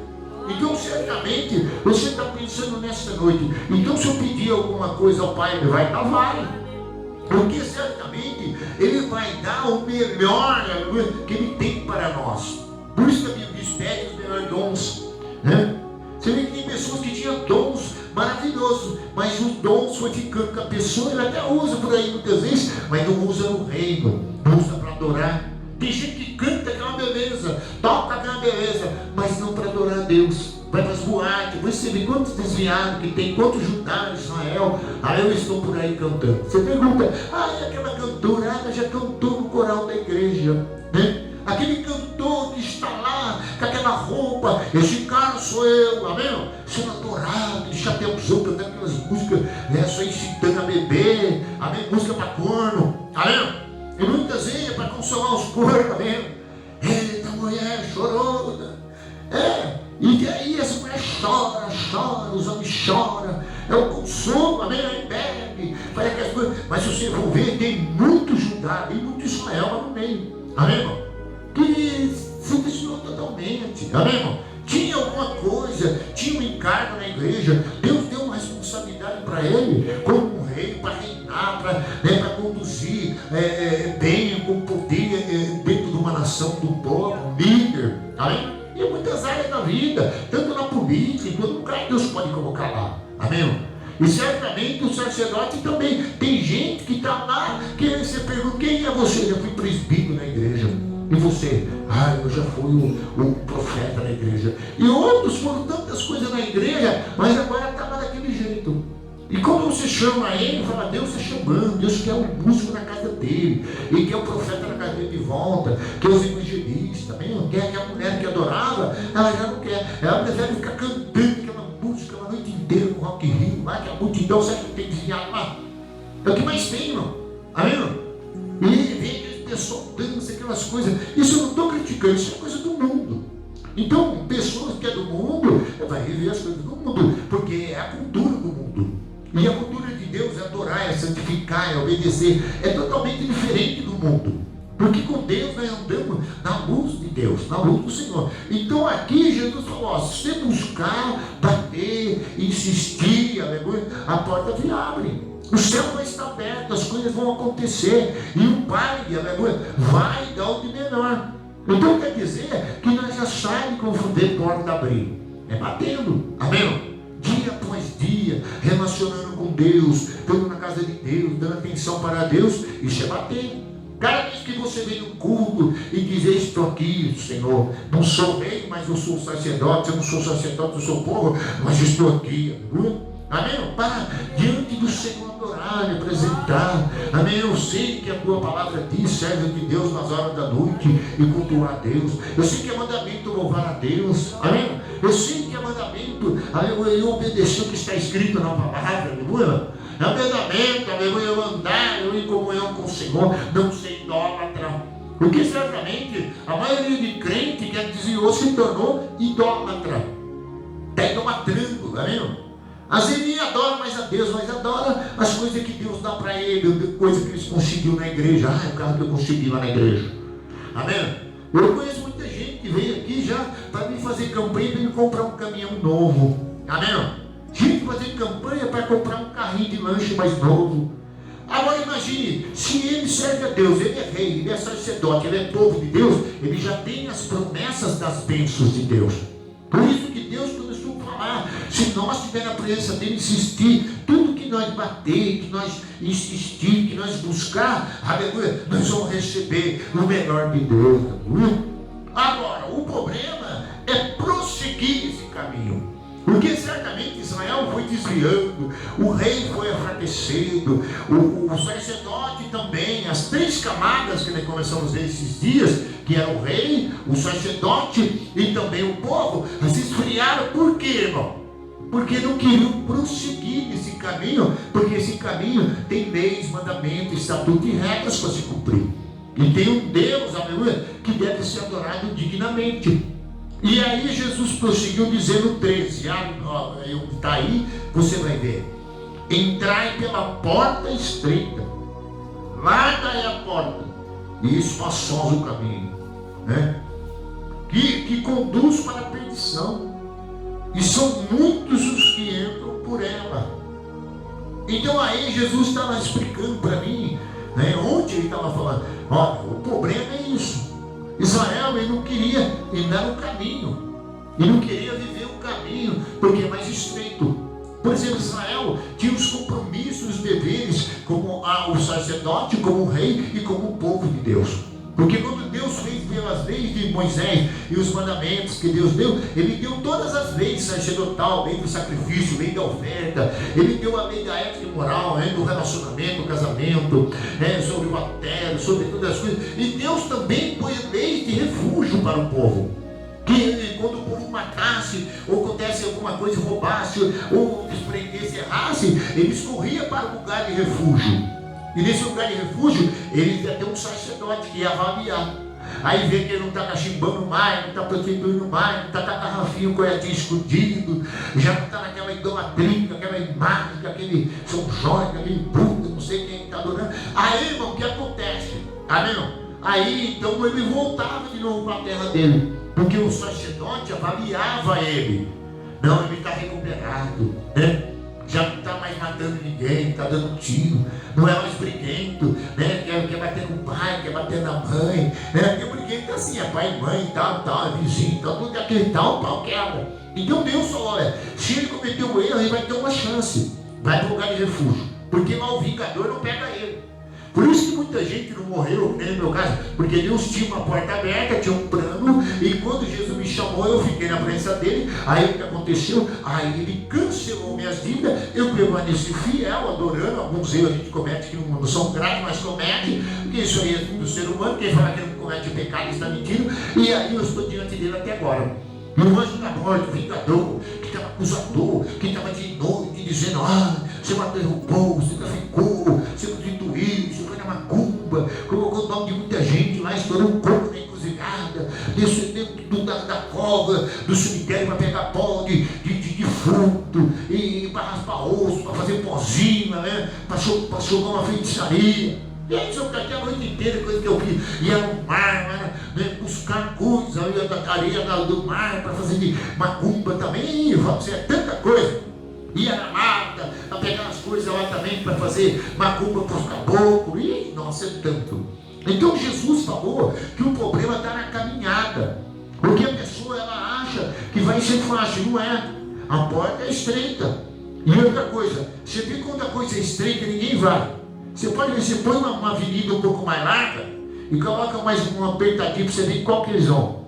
Então certamente você está pensando nessa noite, então se eu pedir alguma coisa ao Pai, ele vai dar, vai, porque certamente ele vai dar o melhor, aleluia, que ele tem para nós. Por isso que a Bíblia diz: pede os melhores dons, né? Você vê que tem pessoas que tinham dons maravilhosos, mas os dons foi ficando com a pessoa, ele até usa por aí muitas vezes, mas não usa no reino, não usa para adorar. Tem gente que canta aquela beleza, toca aquela beleza, mas não para adorar a Deus. Vai para as boates, você vê quantos desviados que tem, quantos judaus, Israel, aí eu estou por aí cantando. Você pergunta: aquela cantora, ela já cantou no coral da igreja, né? Aquele cantor que está lá com aquela roupa, esse cara sou eu, amém? Sendo adorado, de chapéuzão, cantando aquelas músicas, né? Só incitando a beber, amém? Música para corno, amém? E muitas vezes é para consolar os corpos mesmo. Eita, mulher chorona. E aí essa mulher chora, os homens choram. É o consolo, amém? Aí bebe, faz aquelas coisas. Mas se você for ver, tem muito Judá, tem muito Ismael no meio. Amém, irmão? Que se desviou totalmente. Amém, irmão? Tinha alguma coisa, tinha um encargo na igreja. Deus deu uma responsabilidade para ele, como um rei, para reinar, para conduzir bem, com poder dentro de uma nação, do povo, um líder. Amém? E em muitas áreas da vida, tanto na política, em todo lugar, Deus pode colocar lá. Amém? E certamente o sacerdote também. Tem gente que está lá, que você pergunta, quem é você? Eu fui presbítero na igreja. E você? Eu já fui o profeta na igreja. E outros foram tantas coisas na igreja, mas agora estava daquele jeito. E quando você chama ele, fala, Deus está chamando, Deus quer um músico na casa dele, e quer o profeta na casa dele de volta, quer os evangelistas, quer aquela mulher que adorava, ela já não quer, ela prefere ficar cantando aquela música a noite inteira no Rock in Rio, lá que a multidão sempre tem desviado lá. É o que mais tem, irmão. Amém, irmão? E vem aquele pessoal dança, aquelas coisas. Isso eu não estou criticando, isso é coisa do mundo. Então, pessoas que é do mundo, vai rever as coisas do mundo, porque é a cultura do mundo. E a cultura de Deus é adorar, é santificar, é obedecer. É totalmente diferente do mundo. Porque com Deus nós andamos na luz de Deus, na luz do Senhor. Então aqui Jesus falou, se você buscar, bater, insistir, aleluia, a porta te abre. O céu vai estar aberto, as coisas vão acontecer. E o Pai, aleluia, vai dar o de melhor. Então quer dizer que nós já sabemos como fazer porta abrir. É batendo. Amém? Dia após dia, relacionando com Deus, estando na casa de Deus, dando atenção para Deus, isso é bater. Cada vez que você vem no culto e diz, estou aqui, Senhor, não sou rei, mas eu sou sacerdote, eu não sou sacerdote, eu sou povo, mas estou aqui, aleluia. Amém? Para diante do Senhor adorar, me apresentar. Amém? Eu sei que a tua palavra diz, serve de Deus nas horas da noite e cultuar a Deus. Eu sei que é mandamento louvar a Deus. Amém? Eu sei que é mandamento eu obedecer o que está escrito na palavra, aleluia. É um mandamento, aleluia, eu andar em comunhão com o Senhor, não ser idólatra. Porque certamente a maioria de crentes que desviou se tornou idólatra. Está idolatrando, amém? Às vezes nem adora mais a Deus, mas adora as coisas que Deus dá para ele, coisas que eles conseguiram na igreja. É o carro que eu consegui lá na igreja. Amém? Eu conheço muita gente que veio aqui já para me fazer campanha para me comprar um caminhão novo. Amém? Gente fazer campanha para comprar um carrinho de lanche mais novo. Agora imagine, se ele serve a Deus, ele é rei, ele é sacerdote, ele é povo de Deus, ele já tem as promessas das bênçãos de Deus. Por isso que Deus começou a falar, se nós tivermos a presença dele, insistir, tudo que nós bater, que nós insistir, que nós buscar, aleluia, nós vamos receber o melhor de Deus, aleluia. Agora, o problema é prosseguir esse caminho. Porque certamente Israel foi desviando, o rei foi enfraquecendo, o sacerdote também, as três camadas que nós começamos a ver esses dias, que era o rei, o sacerdote e também o povo, se esfriaram. Por quê, irmão? Porque não queriam prosseguir nesse caminho, porque esse caminho tem leis, mandamentos, estatutos e regras para se cumprir. E tem um Deus, aleluia, que deve ser adorado dignamente. E aí Jesus prosseguiu dizendo 13, está aí, você vai ver. Entrai pela porta estreita, larga é a porta, e espaçoso o caminho, né? que conduz para a perdição, e são muitos os que entram por ela. Então aí Jesus estava explicando para mim, né? Ontem ele estava falando, olha, o problema é isso. Israel, ele não queria andar no caminho, ele não queria viver o caminho, porque é mais estreito. Por exemplo, Israel tinha os compromissos, os deveres, como o sacerdote, como o rei e como o povo de Deus. Porque quando Deus fez pelas leis de Moisés e os mandamentos que Deus deu, ele deu todas as leis sacerdotal, lei do sacrifício, lei da oferta, ele deu a lei da ética e moral, do relacionamento, do casamento, sobre o adultério, sobre todas as coisas. E Deus também pôs leis de refúgio para o povo. Que quando o povo matasse, ou acontece alguma coisa, roubasse, ou desprendesse, errasse, eles corriam para o lugar de refúgio. E nesse lugar de refúgio, eles iam ter um sacerdote que ia avaliar. Aí vê que ele não está cachimbando mais, não está prostituindo mais, não está com a garrafinha, o coiadinho escondido, já não está naquela idolatria, aquela imagem, aquele São Jorge, aquele Buda, não sei quem está adorando. Aí, irmão, o que acontece? Amém, irmão? Aí, então, ele voltava de novo para a terra dele, porque o sacerdote avaliava ele. Não, ele está recuperado, né? Já não está mais matando ninguém, está dando tiro, não é mais briguento, né? Quer bater no pai, quer bater na mãe, né? Porque o briguento é assim, é pai, mãe, tal, é vizinho, tal, tudo aquele tal, o pau quebra. Então Deus falou, olha, se ele cometeu um erro, ele vai ter uma chance, vai para o lugar de refúgio, porque mal vingador não pega ele. Por isso que muita gente não morreu, né, no meu caso, porque Deus tinha uma porta aberta, tinha um plano, e quando Jesus me chamou, eu fiquei na presença dele. Aí o que aconteceu? Aí ele cancelou minhas dívidas, eu permaneci fiel, adorando. Alguns erros a gente comete que não são graves, mas comete, porque isso aí é do ser humano. Quem fala que não comete pecado está mentindo, e aí eu estou diante dele até agora. E o anjo da morte, o vingador, que estava acusador, que estava de noite dizendo, você matou, derrubou, você traficou, você prostituiu, você foi na macumba, colocou o nome de muita gente lá, estourou um corpo na encruzilhada, desceu dentro da cova, do cemitério para pegar pó de defunto, e para raspar osso, para fazer pozinha, né? Para jogar uma feitiçaria. E aí, eu fiquei a noite inteira, coisa que eu fiz, ia no mar, né, buscar coisas, ia da areia do mar para fazer de macumba também, vamos dizer, tanta coisa. Ia na mata, para pegar as coisas lá também, para fazer macumba para os caboclos, e nossa, é tanto. Então Jesus falou que o problema está na caminhada, porque a pessoa ela acha que vai ser fácil, não é? A porta é estreita. E outra coisa, você vê quando a coisa é estreita, ninguém vai. Você pode ver, você põe uma avenida um pouco mais larga e coloca mais um apertadinho para você ver qual que eles vão.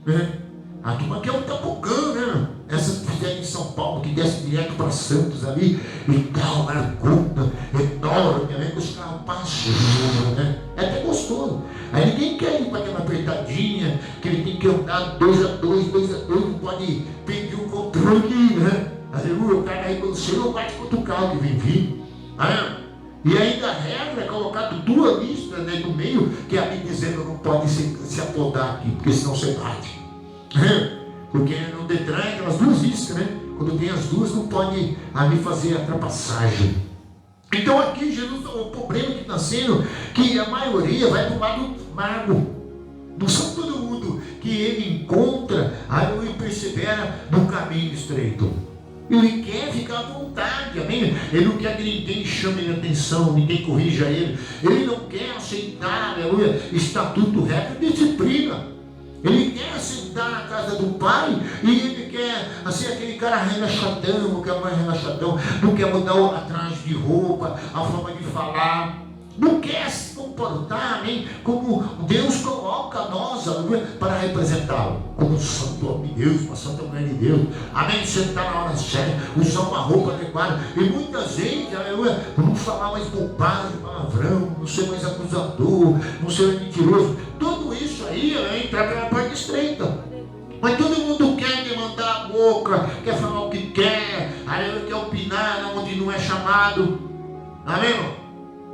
Né? A turma quer um tobogã, né? Essa que fizeram em São Paulo, que desce direto para Santos ali, e tal, largona, enorme, né? Que os carros passam, né? É até gostoso. Aí ninguém quer ir para aquela apertadinha, que ele tem que andar 2 a 2, não pode perder o controle, né? Aleluia, o cara aí quando chega, bate contra o carro que vem vindo. E ainda a regra é colocado 2 listas, né, no meio, que a Bíblia dizendo não pode se apodar aqui, porque senão você bate. Porque no Detran é aquelas 2 listas, né? Quando tem as 2, não pode ali fazer a ultrapassagem. Então aqui Jesus, o problema que está sendo, que a maioria vai para o lado mago. Não são todo mundo que ele encontra, aí ele persevera no caminho estreito. Ele quer ficar à vontade, amém? Ele não quer que ninguém chame ele a atenção, ninguém corrija ele. Ele não quer aceitar, aleluia, estatuto reto e disciplina. Ele quer sentar na casa do pai e ele quer ser aquele cara relaxadão, não quer mais relaxadão, não quer mudar a traje de roupa, a forma de falar. Não quer se comportar, amém? Como Deus coloca nós, aleluia, para representá-lo. Como um santo homem de Deus, uma santa mulher de Deus. Amém? Sentar na hora certa, usar uma roupa adequada. E muita gente, aleluia, não falar mais bobagem, palavrão, não ser mais acusador, não ser mais mentiroso. Tudo isso aí, entra pela porta estreita. Mas todo mundo quer demandar a boca, quer falar o que quer, aleluia, quer opinar onde não é chamado. Amém, irmão?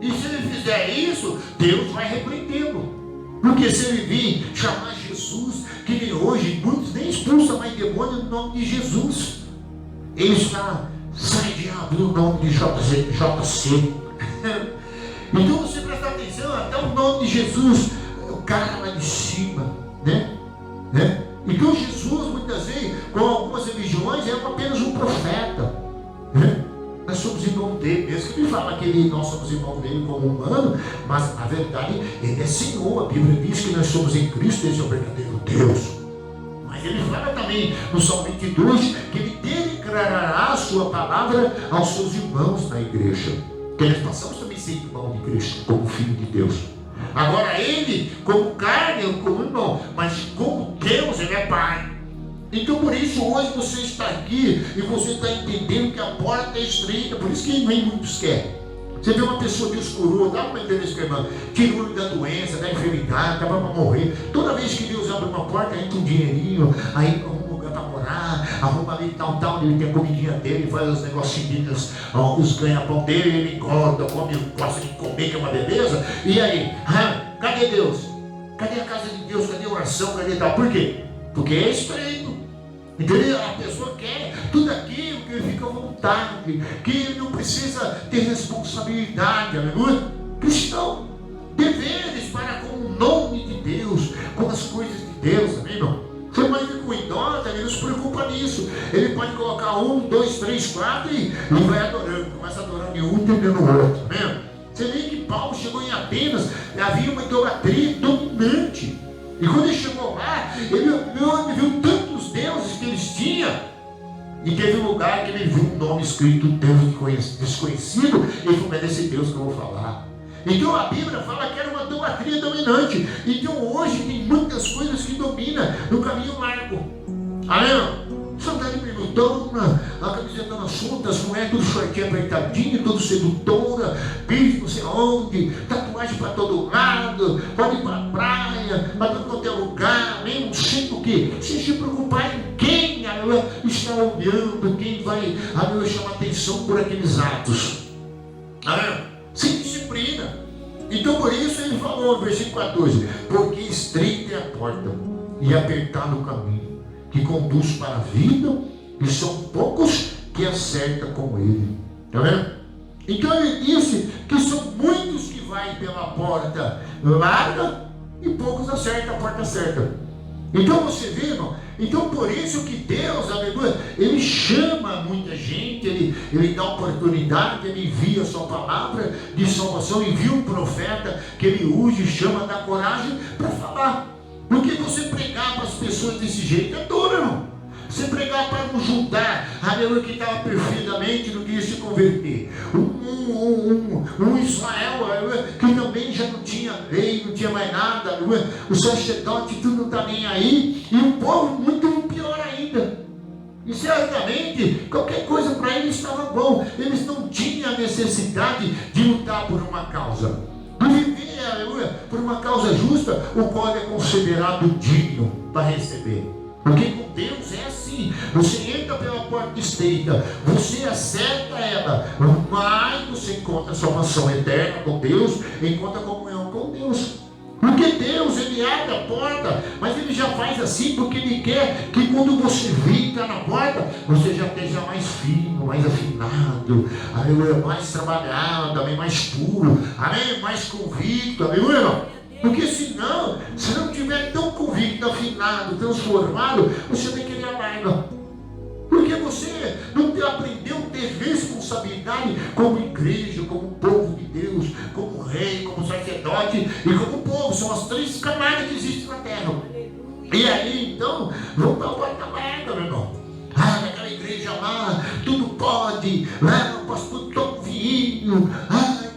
E se ele fizer isso, Deus vai repreendê-lo. Porque se ele vir chamar Jesus, que nem hoje, muitos nem expulsam mais demônio no nome de Jesus. Ele está, sai diabo no nome de JC. Então você presta atenção, até o nome de Jesus, o cara lá de cima, né? Então Jesus, muitas vezes, com algumas religiões, é apenas um profeta, né? Nós somos irmãos dele, mesmo que ele fala que nós somos irmãos dele como humano, mas na verdade ele é Senhor. A Bíblia diz que nós somos em Cristo, esse é o verdadeiro Deus. Mas ele fala também no Salmo 22 que ele declarará a sua palavra aos seus irmãos na igreja, que nós passamos também a ser irmão de Cristo, como filho de Deus. Agora ele, como carne, como irmão, mas como Deus, ele é Pai. Então por isso hoje você está aqui e você está entendendo que a porta é estreita, por isso que nem muitos querem. Você vê uma pessoa que os curou, dá uma entrevista com a irmã, tirou da doença, da enfermidade, estava para morrer. Toda vez que Deus abre uma porta, entra um dinheirinho, aí um lugar para morar, arruma ali tal, ele tem a comidinha dele, faz os negocinhos, os ganha-pão dele, ele engorda, come, gosta de comer, que é uma beleza. E aí, cadê Deus? Cadê a casa de Deus? Cadê a oração? Cadê tal? Por quê? Porque é estreito. Entendeu? A pessoa quer tudo aquilo que ele fica à vontade, que ele não precisa ter responsabilidade, aleluia. Cristão, deveres para com o nome de Deus, com as coisas de Deus, amém, irmão? Você pode ver com o idólatra, ele não se preocupa nisso. Ele pode colocar 1, 2, 3, 4 e vai adorando, começa adorando em um e termina no outro, amém? Você vê que Paulo chegou em Atenas, havia uma idolatria dominante. E quando ele chegou lá, ele viu tantos deuses que eles tinham. E teve um lugar que ele viu um nome escrito, Deus desconhecido. Ele falou, é desse Deus que eu vou falar. Então a Bíblia fala que era uma idolatria dominante. Então hoje tem muitas coisas que dominam no caminho largo. Amém? Sandália minutona, a camiseta nas juntas, não é tudo shortinho apertadinho, tudo sedutora, beijo não sei onde, tatuagem para todo lado, pode ir para a praia, para todo qualquer lugar, nem não sei o que. Sem se preocupar em quem está olhando, quem vai chamar atenção por aqueles atos. Amém? Sem disciplina. Então por isso ele falou no versículo 14: porque estreita é a porta e apertado o caminho que conduz para a vida, e são poucos que acertam com ele. Está vendo? Então ele disse que são muitos que vai pela porta larga e poucos acertam a porta certa. Então você vê, irmão? Então por isso que Deus, aleluia, ele chama muita gente, ele dá oportunidade, ele envia a sua palavra de salvação, envia um profeta que ele use, chama, dá coragem para falar. Porque você pregar para as pessoas desse jeito é duro, irmão. Você pregar para um Judá, aleluia, que estava perfeitamente, não queria se converter. Um Israel, aleluia, que também já não tinha lei, não tinha mais nada, aleluia. O sacerdote, tudo não está nem aí. E o povo muito pior ainda. E certamente, qualquer coisa para eles estava bom. Eles não tinham a necessidade de lutar por uma causa. De viver, aleluia, por uma causa justa, o qual é considerado digno para receber. Porque com Deus é assim: você entra pela porta estreita, você acerta ela, mas você encontra salvação eterna com Deus, encontra comunhão com Deus. Porque Deus, ele abre a porta, mas ele já faz assim porque ele quer que quando você fica na porta, você já esteja mais fino, mais afinado, aleluia, mais trabalhado, amém, mais puro, amém, mais convicto, aleluia. Porque senão, se não estiver tão convicto, afinado, transformado, você vai querer amarga. Porque você não aprendeu a ter responsabilidade como igreja, como povo de Deus, como rei, como sacerdote e como povo. São as três camadas que existem na terra. E aí então, vamos para a porta aberta, meu irmão. Naquela igreja lá, tudo pode, o pastor toma vinho,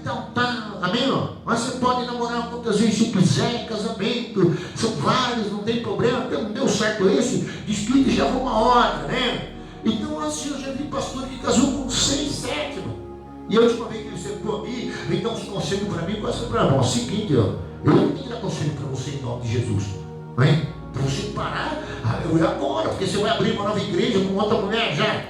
então tá, amém, irmão? Mas você pode namorar quantas vezes você quiser, casamento, são vários, não tem problema, não deu certo esse, diz que já arruma outra, né? Então assim, eu já vi pastor que casou com 6, 7, irmão. E a última vez que ele sentou aqui, ele dá uns conselhos para mim, quase para irmão, é o seguinte, ó, eu não tenho que dar conselho para você em nome de Jesus, não é? Para você parar, agora, porque você vai abrir uma nova igreja com outra mulher já.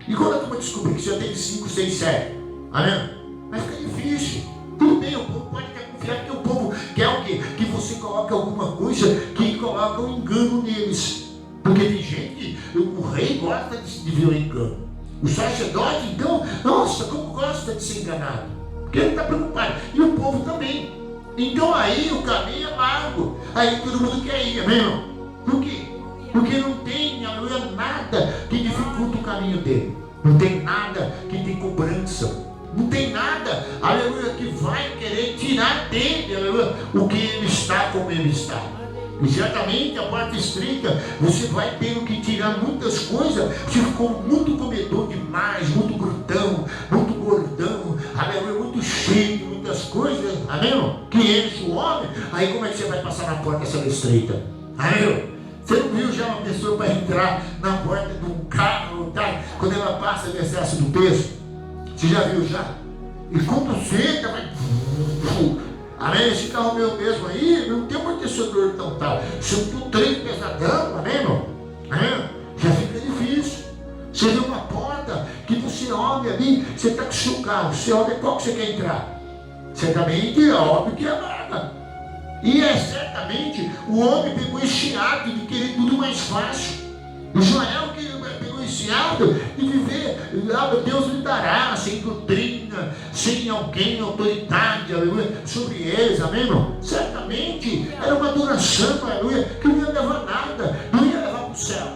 E quando a turma descobrir que você já tem 5, 6, 7, amém? Vai ficar difícil. Tudo bem, o povo pode até confiar, porque o povo quer o quê? Que você coloque alguma coisa que coloca um engano neles. Porque tem gente, o rei gosta de ver o engano. O sacerdote, então, nossa, como gosta de ser enganado. Porque ele está preocupado. E o povo também. Então aí o caminho é largo. Aí todo mundo quer ir, amém, irmão? Por quê? Porque não tem, aleluia, nada que dificulta o caminho dele. Não tem nada que tem cobrança. Não tem nada, aleluia, que vai querer tirar dele, aleluia, o que ele está como ele está. E certamente a parte estreita, você vai ter que tirar muitas coisas. Você ficou muito comedor demais, muito glutão, muito gordão, aleluia, muito cheio de muitas coisas, amém? Que enche o homem. Aí como é que você vai passar na porta essa estreita? Amém? Você não viu já uma pessoa para entrar na porta de um carro, tá? Quando ela passa de excesso do peso? Você já viu já? E quando senta, vai... Amém? Esse carro meu mesmo aí, não tem amortecedor tão tal. Se eu tô trem pesadão, amém, irmão? Amém? Já fica difícil. Você vê uma porta que você olha ali, você está com o seu carro, você olha qual que você quer entrar. Certamente é óbvio que é a vaga. E é certamente o homem pegou esse hábito de querer tudo mais fácil. Israel que pegou esse hábito de viver, Deus lhe dará, sem doutrina, sem alguém, autoridade, aleluia, sobre eles, amém, irmão? Certamente era uma adoração, aleluia, que não ia levar nada, não ia levar para o céu.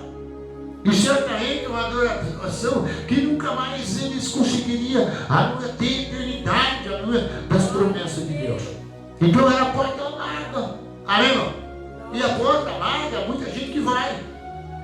E certamente uma adoração que nunca mais eles conseguiriam, aleluia, ter eternidade, aleluia, das promessas de Deus. Então era a porta larga, amém, irmão? E a porta larga, muita gente que vai.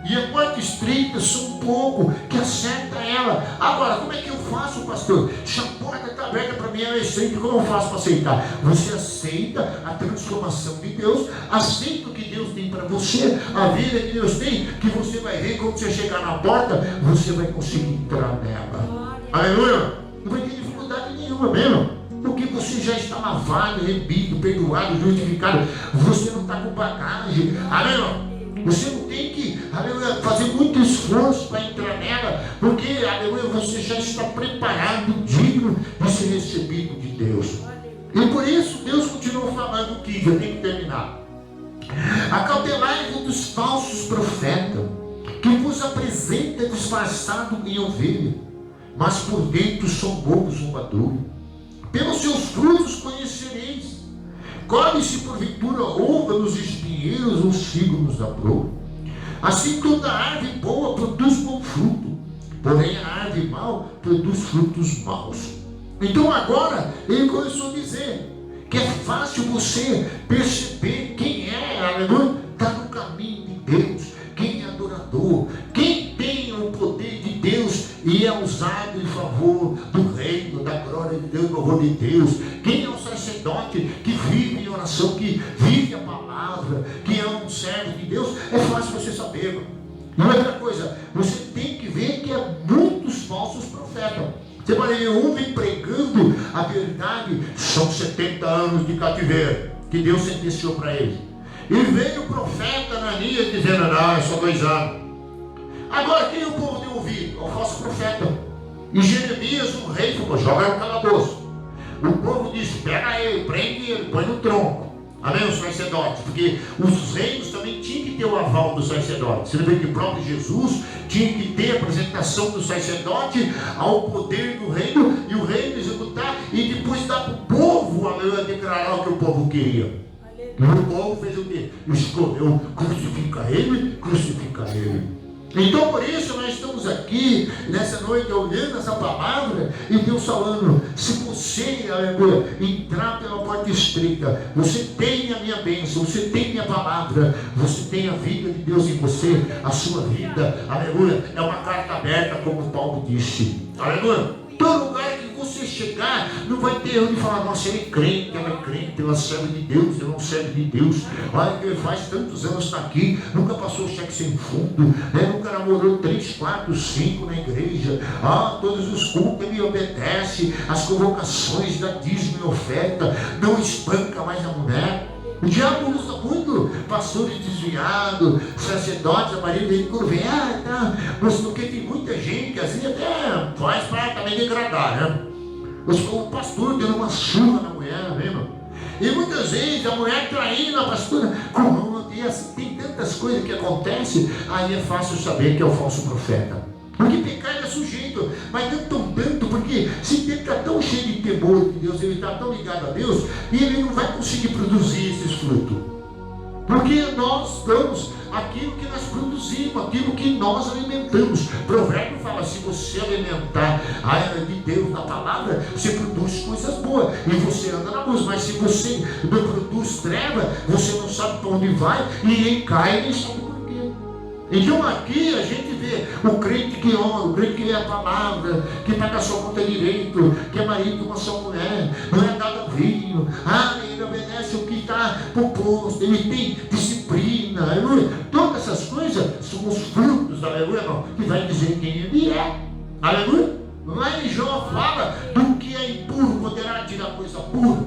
E a porta estreita são um pouco que acerta ela. Agora, como é que eu faço, pastor? Se a porta está aberta para mim, ela é estreita, como eu faço para aceitar? Você aceita a transformação de Deus, aceita o que Deus tem para você, a vida que Deus tem, que você vai ver quando você chegar na porta, você vai conseguir entrar nela. Aleluia! Não vai ter dificuldade nenhuma mesmo. Porque você já está lavado, remido, perdoado, justificado. Você não está com bagagem. Amém? Você não tem que, aleluia, fazer muito esforço para entrar nela, porque, aleluia, você já está preparado, digno de ser recebido de Deus. E por isso Deus continua falando que já tem que terminar. Acautelai-vos dos falsos profetas, que vos apresenta disfarçado em ovelha, mas por dentro são bobos zombadores. Pelos seus frutos conhecereis. Colhe-se porventura uva nos espinheiros ou figo nos abrou. Assim toda árvore boa produz bom fruto, porém a árvore mau produz frutos maus. Então agora ele começou a dizer que é fácil você perceber quem é, aleluia, está no caminho de Deus, quem é adorador, quem tem o poder de Deus e é usado em favor do reino, da glória de Deus, do louvor de Deus. Quem é o sacerdote que vive em oração, que vive a palavra, que é um servo de Deus, é fácil você saber. E outra coisa, você tem que ver que há muitos falsos profetas. Você pode ver um vem pregando a verdade, são 70 anos de cativeiro que Deus sentenciou para ele. E veio o profeta Ananias dizendo, não, é só 2 anos. Agora quem o povo deu ouvido? É o falso profeta. E Jeremias, o rei, falou, joga no calabouço. O povo disse, pega ele, prende ele, põe no tronco. Amém, os sacerdotes, porque os reinos também tinham que ter o aval dos sacerdotes. Você vê que o próprio Jesus tinha que ter a apresentação do sacerdote ao poder do reino, e o reino executar, e depois dar para o povo, aleluia, declarar o que o povo queria. E o povo fez o quê? Escolheu, crucifica ele, crucifica ele. Então por isso nós estamos aqui nessa noite olhando essa palavra e Deus falando, se você, aleluia, entrar pela porta estreita, você tem a minha bênção, você tem a minha palavra, você tem a vida de Deus em você, a sua vida, aleluia, é uma carta aberta, como Paulo disse, aleluia. Todo lugar que você chegar, não vai ter onde falar, nossa, ele é crente, ela serve de Deus, ele não serve de Deus. Olha que ele faz tantos anos está aqui, nunca passou cheque sem fundo, né? Nunca namorou 3, 4, 5 na igreja. Todos os cultos ele obedece, as convocações da dízimo e oferta, não espanca mais a mulher. O diabo usa muito pastores desviados, sacerdotes, a marido dele curvem, mas porque tem muita gente que às vezes até faz para também degradar, né? O pastor dando uma surra na mulher, mesmo. E muitas vezes a mulher traindo a pastora, e assim, tem tantas coisas que acontecem, aí é fácil saber que é o falso profeta. Porque pecado é sujeito, mas não tanto, porque se ele está tão cheio de temor de Deus, ele está tão ligado a Deus, e ele não vai conseguir produzir esses frutos. Porque nós damos aquilo que nós produzimos, aquilo que nós alimentamos. Provérbio fala, se você alimentar de Deus na palavra, você produz coisas boas, e você anda na luz. Mas se você não produz treva, você não sabe para onde vai, e ninguém cai, nem sabe por quê. Então aqui a gente vê o crente que ora, o crente que lê a palavra, que paga a sua conta direito, que é marido de uma só mulher, não é dado vinho, ele obedece o que está proposto, ele tem disciplina, aleluia. Todas essas coisas são os frutos, aleluia, irmão, que vai dizer quem ele é, aleluia. Lá em Jó fala do que é impuro, poderá tirar coisa pura.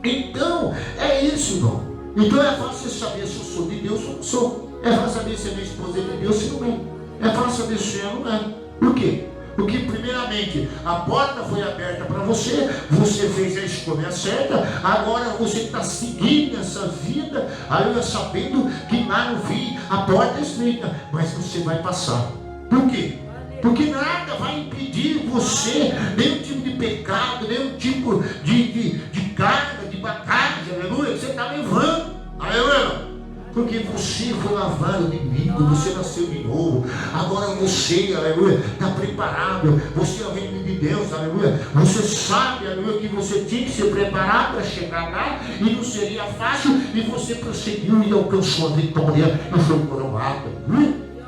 Então, é isso, irmão. Então é fácil saber se eu sou de Deus ou não sou. É fácil saber se a minha esposa é de Deus ou não é. É fácil saber se é ou não é. Por quê? Porque primeiramente a porta foi aberta para você, você fez a escolha certa, agora você está seguindo essa vida, aí sabendo que lá no fim a porta é estreita, mas você vai passar. Por quê? Porque nada vai impedir você, nenhum tipo de pecado, nenhum tipo de carga, de bagagem, aleluia, que você está levando, aleluia. Porque você foi lavado de amigo, você nasceu de novo. Agora você, aleluia, está preparado. Você é o reino de Deus, aleluia. Você sabe, aleluia, que você tinha que se preparar para chegar lá e não seria fácil. E você prosseguiu e alcançou a vitória e foi coroado.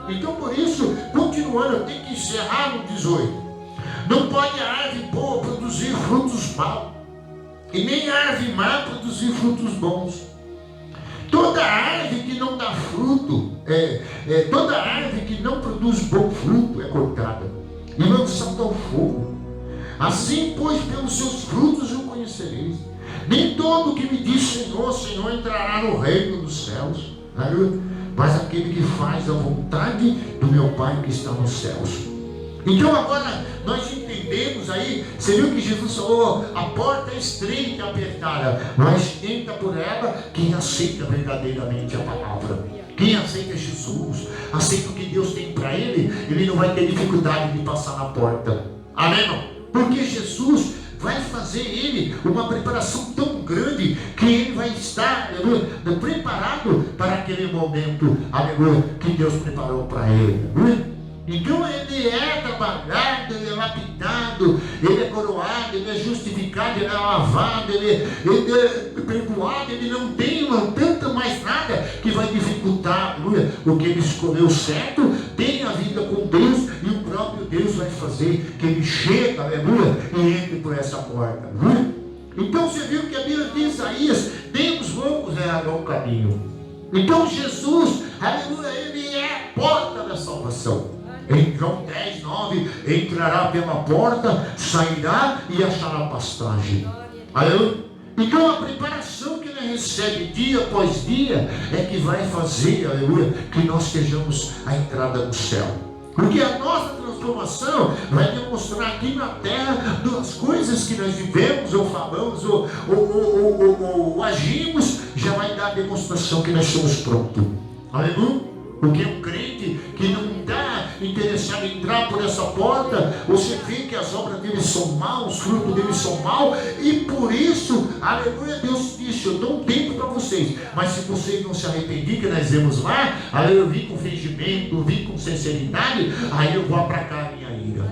Então por isso, continuando, eu tenho que encerrar no 18. Não pode a árvore boa produzir frutos maus, e nem a árvore má produzir frutos bons. Toda árvore que não dá fruto, toda árvore que não produz bom fruto é cortada e lançada ao fogo. Assim, pois, pelos seus frutos o conhecereis. Nem todo que me diz Senhor, Senhor entrará no reino dos céus, mas aquele que faz a vontade do meu Pai que está nos céus. Então agora nós entendemos aí, você viu que Jesus falou, a porta é estreita e apertada, mas entra por ela quem aceita verdadeiramente a palavra. Quem aceita Jesus, aceita o que Deus tem para ele não vai ter dificuldade de passar na porta. Amém, irmão? Porque Jesus vai fazer ele uma preparação tão grande que ele vai estar, aleluia, preparado para aquele momento, aleluia, que Deus preparou para ele. Aleluia. Então ele é trabalhado, ele é lapidado, ele é coroado, ele é justificado, ele é lavado, ele é perdoado, ele não tem tanto mais nada que vai dificultar, aleluia, o que ele escolheu certo, tem a vida com Deus e o próprio Deus vai fazer que ele chegue, aleluia, e entre por essa porta, aleluia. Então você viu que a Bíblia de Isaías, nem os loucos errarão o caminho. Então Jesus, aleluia, ele é a porta da salvação. Em João 10, 9, entrará pela porta, sairá e achará pastagem. Aleluia. Então a preparação que ele recebe dia após dia é que vai fazer, aleluia, que nós sejamos a entrada no céu. Porque a nossa transformação vai demonstrar aqui na terra das coisas que nós vivemos, ou falamos, ou agimos, já vai dar a demonstração que nós somos prontos. Aleluia. Porque um crente que não está interessado em entrar por essa porta, você vê que as obras dele são maus, os frutos dele são maus, e por isso, aleluia, Deus disse, eu dou um tempo para vocês, mas se vocês não se arrependerem, que nós vemos lá, aleluia, eu vim com fingimento, eu vim com sinceridade, aí eu vou aplacar a minha ira.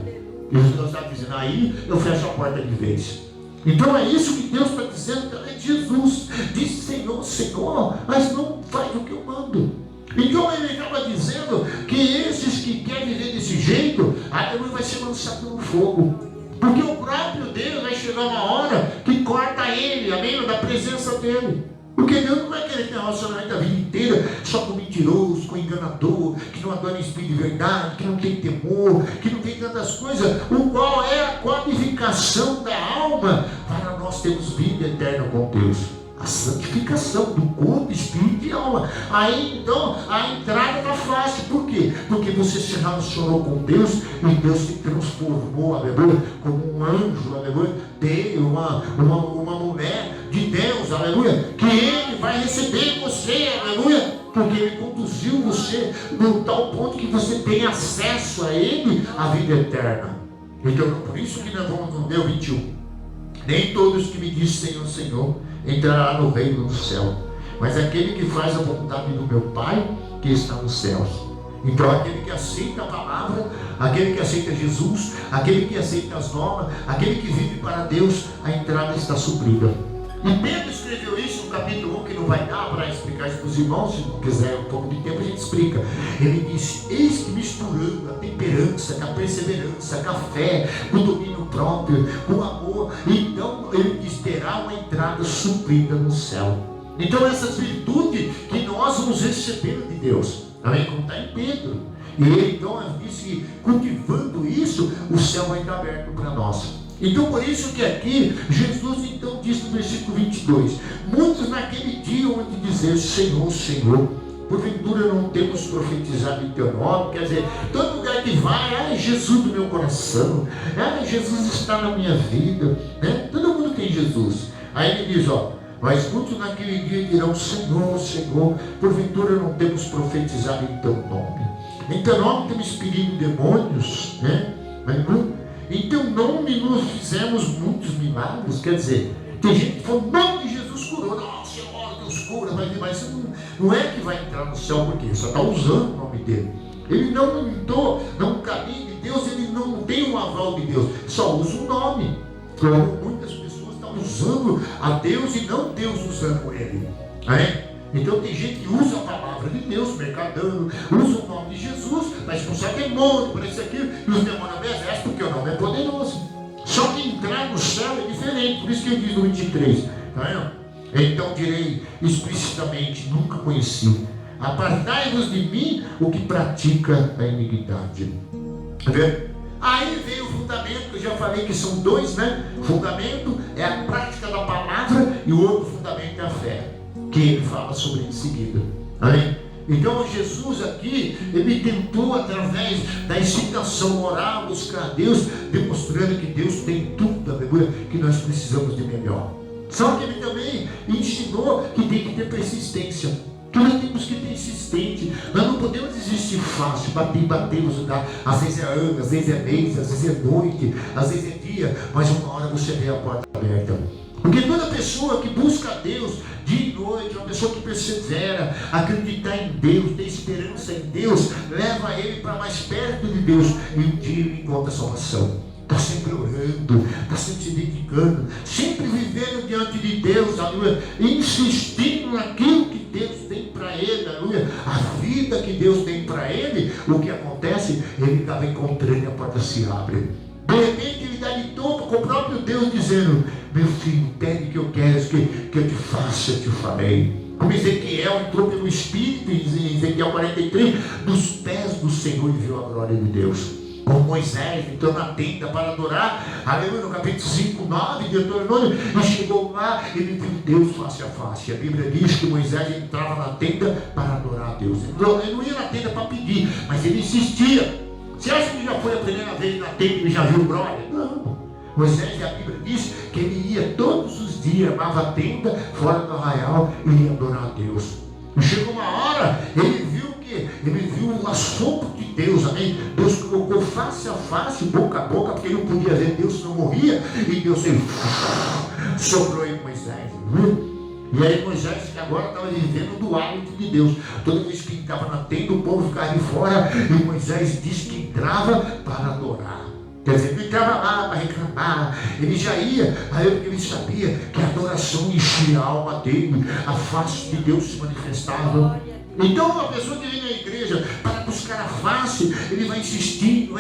E Deus está dizendo, aí eu fecho a porta de vez. Então é isso que Deus está dizendo, é Jesus, diz Senhor, Senhor, mas não faz o que eu mando. Então ele acaba dizendo que esses que querem viver desse jeito, aleluia, vai ser lançado no fogo. Porque o próprio Deus vai chegar uma hora que corta ele, amém, da presença dele. Porque Deus não vai querer ter um relacionamento a vida inteira só com mentiroso, com enganador, que não adora em espírito de verdade, que não tem temor, que não tem tantas coisas. O qual é a qualificação da alma para nós termos vida eterna com Deus. A santificação do corpo, espírito e alma. Aí então a entrada está fácil. Por quê? Porque você se relacionou com Deus e Deus se transformou, aleluia, como um anjo, aleluia, dele, uma mulher de Deus, aleluia, que ele vai receber você, aleluia, porque ele conduziu você no tal ponto que você tem acesso a ele, a vida eterna. Então por isso que nós vamos no Deus 21. Nem todos que me dizem Senhor, Senhor entrará no reino do céu, mas aquele que faz a vontade do meu Pai que está nos céus. Então aquele que aceita a palavra, aquele que aceita Jesus, aquele que aceita as normas, aquele que vive para Deus, a entrada está suprida. E Pedro escreveu isso no capítulo 1, que não vai dar para explicar isso para os irmãos, se quiser um pouco de tempo a gente explica. Ele disse, eis que misturando a temperança, com a perseverança, com a fé, com o domínio próprio, com o amor, então ele diz, terá uma entrada suprida no céu. Então essas virtudes que nós vamos receber de Deus, amém? Como está em Pedro. E ele então disse que cultivando isso, o céu vai estar aberto para nós. Então por isso que aqui Jesus então diz no versículo 22, muitos naquele dia vão te dizer, Senhor, Senhor, porventura não temos profetizado em teu nome. Quer dizer, todo lugar que que vai, Jesus do meu coração, Jesus está na minha vida, né? Todo mundo tem Jesus. Aí ele diz, mas muitos naquele dia dirão, Senhor, Senhor, porventura não temos profetizado em teu nome. Em teu nome temos expelido demônios, né? Em teu nome nós fizemos muitos milagres. Quer dizer, tem gente que falou, o nome de Jesus curou. Não, Senhor, Deus cura, mas não é que vai entrar no céu, porque só está usando o nome dele. Ele não mudou, não caminho de Deus, ele não tem um aval de Deus, só usa o nome. Como muitas pessoas estão usando a Deus e não Deus usando ele. Então tem gente que usa a palavra de Deus, mercadando, usa o nome de Jesus, mas não sabe demônio, por isso aqui, e os demônios obedecem, porque o nome é poderoso. Só que entrar no céu é diferente, por isso que ele diz no 23, tá vendo? Então direi explicitamente, nunca conheci. Apartai-vos de mim o que pratica a iniquidade. Tá vendo? Aí vem o fundamento, que eu já falei que são dois, né? O fundamento é a prática da palavra e o outro fundamento é a fé, que ele fala sobre em seguida. Amém? Então Jesus aqui, ele tentou através da incitação orar, buscar a Deus, demonstrando que Deus tem tudo, aleluia, que nós precisamos de melhor. Só que ele também ensinou que tem que ter persistência. Que nós temos que ter insistente. Nós não podemos desistir fácil, bater, às vezes é ano, às vezes é mês, às vezes é noite, às vezes é dia, mas uma hora você vê a porta aberta. Porque toda pessoa que busca a Deus dia e noite, uma pessoa que persevera, acreditar em Deus, ter esperança em Deus, leva ele para mais perto de Deus, e um dia ele encontra a salvação. Está sempre orando, está sempre se dedicando, sempre vivendo diante de Deus, aleluia, insistindo naquilo que Deus tem para ele, aleluia, a vida que Deus tem para ele. O que acontece? Ele estava encontrando e a porta se abre. De repente ele dá de topo com o próprio Deus, dizendo, meu filho, pede que eu quero, que eu te faça, eu te falei. Como Ezequiel entrou pelo Espírito, em Ezequiel 43, dos pés do Senhor e viu a glória de Deus. Como Moisés entrou na tenda para adorar, aleluia, no capítulo 5, 9 de Deuteronômio, e chegou lá, ele viu Deus face a face. A Bíblia diz que Moisés entrava na tenda para adorar a Deus. Ele não ia na tenda para pedir, mas ele insistia. Você acha que já foi a primeira vez na tenda e ele já viu glória? Não. Moisés, a Bíblia diz que ele ia todos os dias, amava a tenda, fora do arraial, e ia adorar a Deus. E chegou uma hora, ele viu o assombro de Deus, amém? Deus colocou face a face, boca a boca, porque ele não podia ver Deus, senão morria, e Deus soprou em Moisés, viu? E aí Moisés agora estava vivendo do hálito de Deus. Toda vez que entrava na tenda, o povo ficava de fora, e Moisés disse que entrava para adorar. Quer dizer, ele entrava lá para reclamar, ele já ia, aí porque ele sabia que a adoração enchia a alma dele, a face de Deus se manifestava. Então uma pessoa que vem na igreja para buscar a face, ele vai insistindo,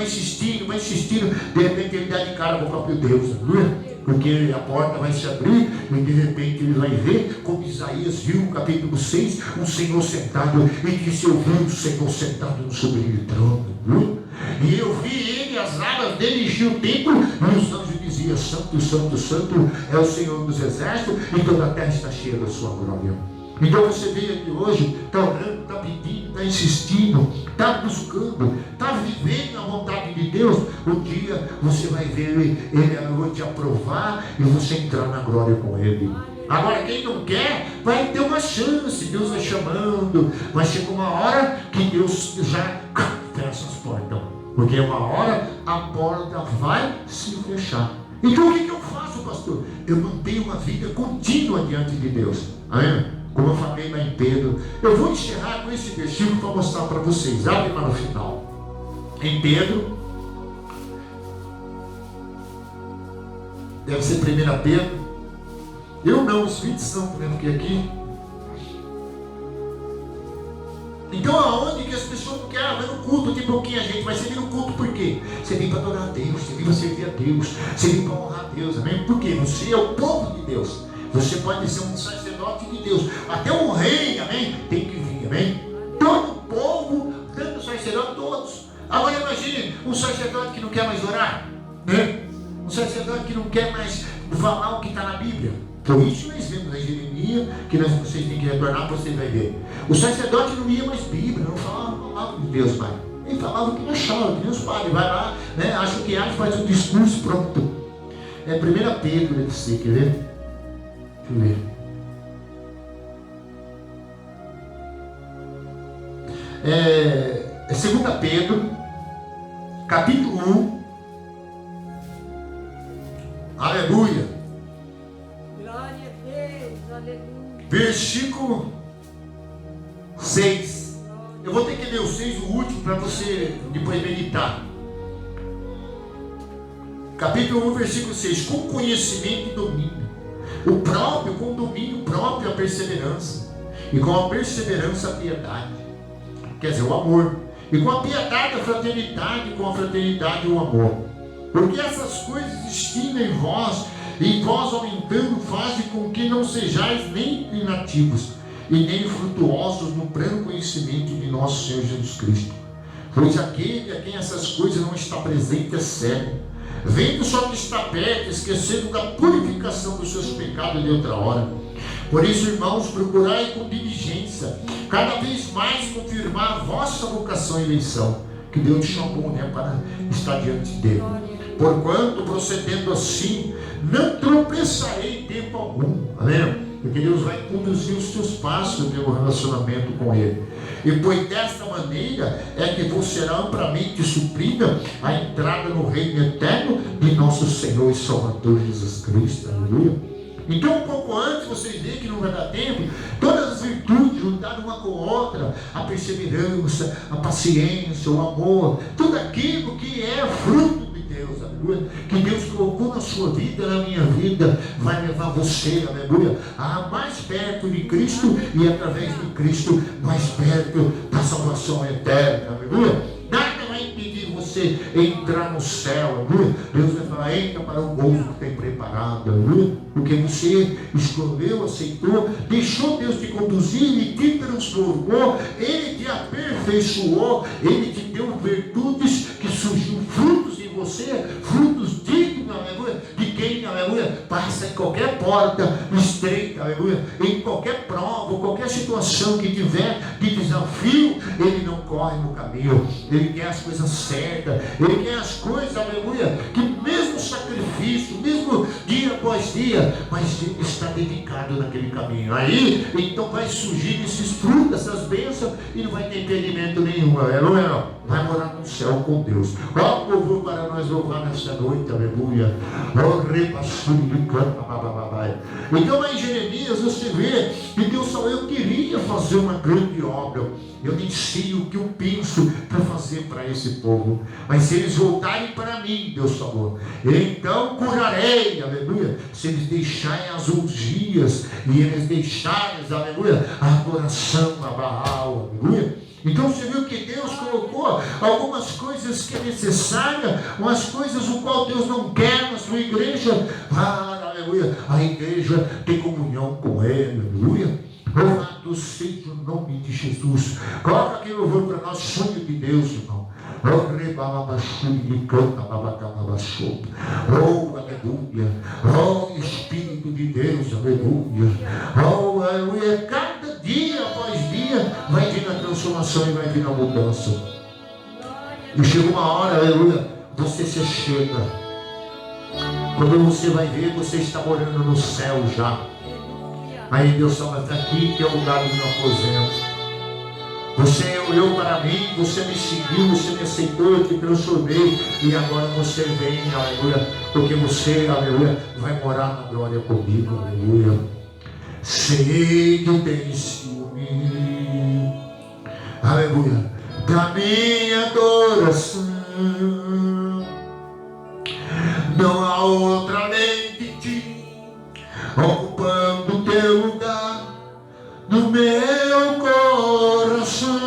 de repente ele dá de cara com o próprio Deus, não é? Porque a porta vai se abrir e de repente ele vai ver, como Isaías viu no capítulo 6, um Senhor sentado, e disse, eu vi o Senhor sentado no sublime trono, viu? E eu vi ele, as asas dele enchiam o templo, e os anjos diziam, santo, santo, santo é o Senhor dos exércitos, e toda a terra está cheia da sua glória. Então você veio aqui hoje, está orando, está pedindo, está insistindo, está buscando, está vivendo a vontade de Deus. Um dia você vai ver ele vai te aprovar e você entrar na glória com ele. Agora quem não quer, vai ter uma chance, Deus vai chamando, mas chega uma hora que Deus já fecha as portas. Porque uma hora a porta vai se fechar. Então o que eu faço, pastor? Eu mantenho uma vida contínua diante de Deus. Amém? Como eu falei lá em Pedro, eu vou encerrar com esse versículo para mostrar para vocês. Abre lá no final. Em Pedro, deve ser 1 Pedro. Eu não, os Espírito Santo mesmo que aqui. Então aonde que as pessoas não querem ver no culto, tem pouquinha gente, mas você vem no culto por quê? Você vem para adorar a Deus, você vem para servir a Deus, você vem para honrar a Deus, amém? Por quê? Você é o povo de Deus. Você pode ser um sacerdote de Deus. Até um rei, amém? Tem que vir, amém? Todo o povo, tanto sacerdote, todos. Agora imagine um sacerdote que não quer mais orar, né? Um sacerdote que não quer mais falar o que está na Bíblia. Por isso nós vemos na Jeremias, que vocês têm que retornar, você vai ver. O sacerdote não lia mais Bíblia, não falava a palavra de Deus mais. E falava o que achava, que nem os padres, vai lá, né? Acha que acha, faz um discurso, pronto. É 1 Pedro, deve ser, quer ver? Deixa eu ver. É 2 Pedro, capítulo 1. Aleluia. Glória a Deus, aleluia. Versículo 6. Eu vou ter que ler o 6, o último, para você depois meditar. Capítulo 1, versículo 6. Com conhecimento e domínio. O próprio, com domínio próprio, a perseverança. E com a perseverança, a piedade. Quer dizer, o amor. E com a piedade, a fraternidade. E com a fraternidade, o amor. Porque essas coisas existem em vós, e vós aumentando, fazem com que não sejais nem inativos, e nem frutuosos no pleno conhecimento de nosso Senhor Jesus Cristo. Pois aquele a quem essas coisas não está presente é cego, vendo só que está perto, esquecendo da purificação dos seus pecados de outra hora. Por isso, irmãos, procurai com diligência, cada vez mais confirmar a vossa vocação e eleição, que Deus te chamou, né, para estar diante dele. Porquanto, procedendo assim, não tropeçarei em tempo algum. Amém? Porque Deus vai conduzir os seus passos pelo relacionamento com Ele. E pois desta maneira é que vos será amplamente suprida a entrada no reino eterno de nosso Senhor e Salvador Jesus Cristo. Aleluia. Então, um pouco antes, vocês veem que não vai dar tempo, todas as virtudes juntadas uma com a outra, a perseverança, a paciência, o amor, tudo aquilo que é fruto de Deus, aleluia, que Deus colocou na sua vida, na minha vida, vai levar você, aleluia, a mais perto de Cristo e através de Cristo, mais perto da salvação eterna, aleluia. Nada vai impedir você entrar no céu, aleluia. Deus vai falar, entra para o gozo que tem preparado, aleluia. Porque você escolheu, aceitou, deixou Deus te conduzir, Ele te transformou, Ele te aperfeiçoou, Ele te deu virtudes que surgiram frutos em você, frutos dignos, aleluia, de quem, aleluia, passa em qualquer porta estreita, aleluia, em qualquer prova, qualquer situação que tiver de desafio, Ele não corre no caminho, Ele quer as coisas certas, Ele quer as coisas, aleluia, que mesmo sacrifício, mesmo dia após dia, mas Ele está dedicado naquele caminho. Aí, então vai surgir esses frutos, essas bênçãos, e não vai ter impedimento nenhum, aleluia, vai morar no céu com Deus. Ó, povo, para nós louvar nessa noite, aleluia. Então lá em Jeremias você vê que Deus falou, eu queria fazer uma grande obra, eu nem sei o que eu penso para fazer para esse povo, mas se eles voltarem para mim, Deus falou, então curarei, aleluia, se eles deixarem as orgias e eles deixarem, aleluia, a adoração a Baal, aleluia. Então você viu que Deus colocou algumas coisas que é necessária, umas coisas o qual Deus não quer na sua igreja. Aleluia, a igreja tem comunhão com Ele, aleluia. Louvado seja o nome de Jesus. Coloca aqui louvor para nós, sonho de Deus, irmão. Oh, aleluia. Oh, Espírito de Deus, aleluia. Oh, aleluia. Cada dia após dia vai vir a transformação e vai vir a mudança. E chega uma hora, aleluia, você se chega. Quando você vai ver, você está morando no céu já. Aí Deus fala, está aqui que é o lugar do meu aposento. Você olhou para mim, você me seguiu, você me aceitou, eu te transformei. E agora você vem, aleluia, porque você, aleluia, vai morar na glória comigo, aleluia. Sei que tem ciúme, aleluia, da minha adoração. Não há outra além de ti, ocupando o teu lugar no meu coração.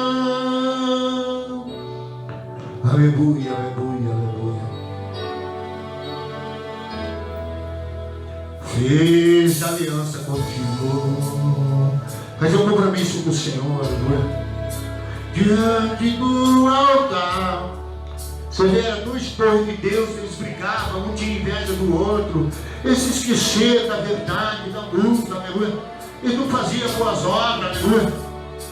Aleluia, aleluia, aleluia. Fiz aliança contigo, fazer um compromisso com o Senhor, aleluia. Diante do altar. Você vê, era dois povos de Deus, eles brigavam, um tinha inveja do outro, eles se esqueceram da verdade, da luz, aleluia. Eles não faziam boas obras, aleluia.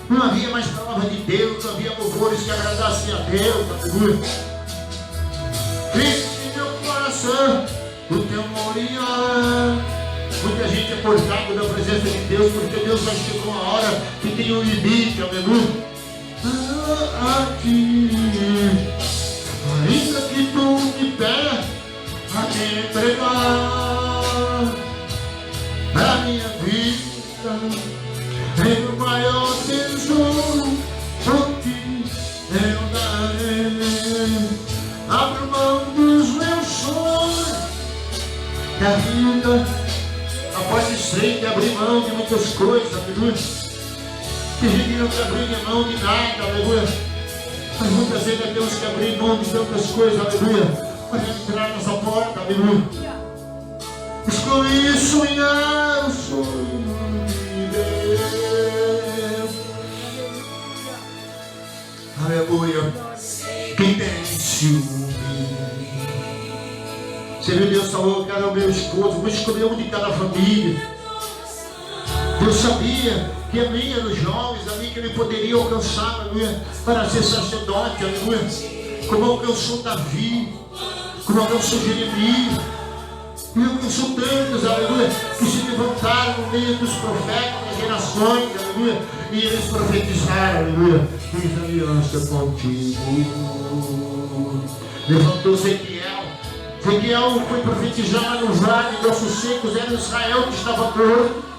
Não havia mais palavra de Deus, não havia louvores que agradassem a Deus, aleluia. Triste em meu coração, o teu moria. Muita gente é cortada da presença de Deus, porque Deus vai chegar uma hora que tem um limite, aleluia. Aqui, ainda que tu me peça a te entregar a minha vida, em o maior tesouro, porque eu darei. Abro mão dos meus sonhos da vida. Pode ser que abrir mão de muitas coisas, aleluia. Tem gente que não quer abrir mão de nada, aleluia. Mas muitas vezes temos que abrir mão de tantas coisas, aleluia, para entrar nessa porta, aleluia. Escolhi sonhar o sonho de Deus. Aleluia. Quem tem ciúme? Você viu, Deus falou, cara, o meu esposo, vou escolher um de cada família. Deus sabia que a minha, dos jovens, ali que ele poderia alcançar, aleluia, para ser sacerdote, aleluia. Como alcançou Davi, como alcançou Jeremias, e alcançou tantos, aleluia, que se levantaram no meio dos profetas das gerações, aleluia, e eles profetizaram, aleluia, fiz aliança contigo. Levantou Ezequiel. Ezequiel foi profetizar no vale de ossos secos, era Israel que estava morto.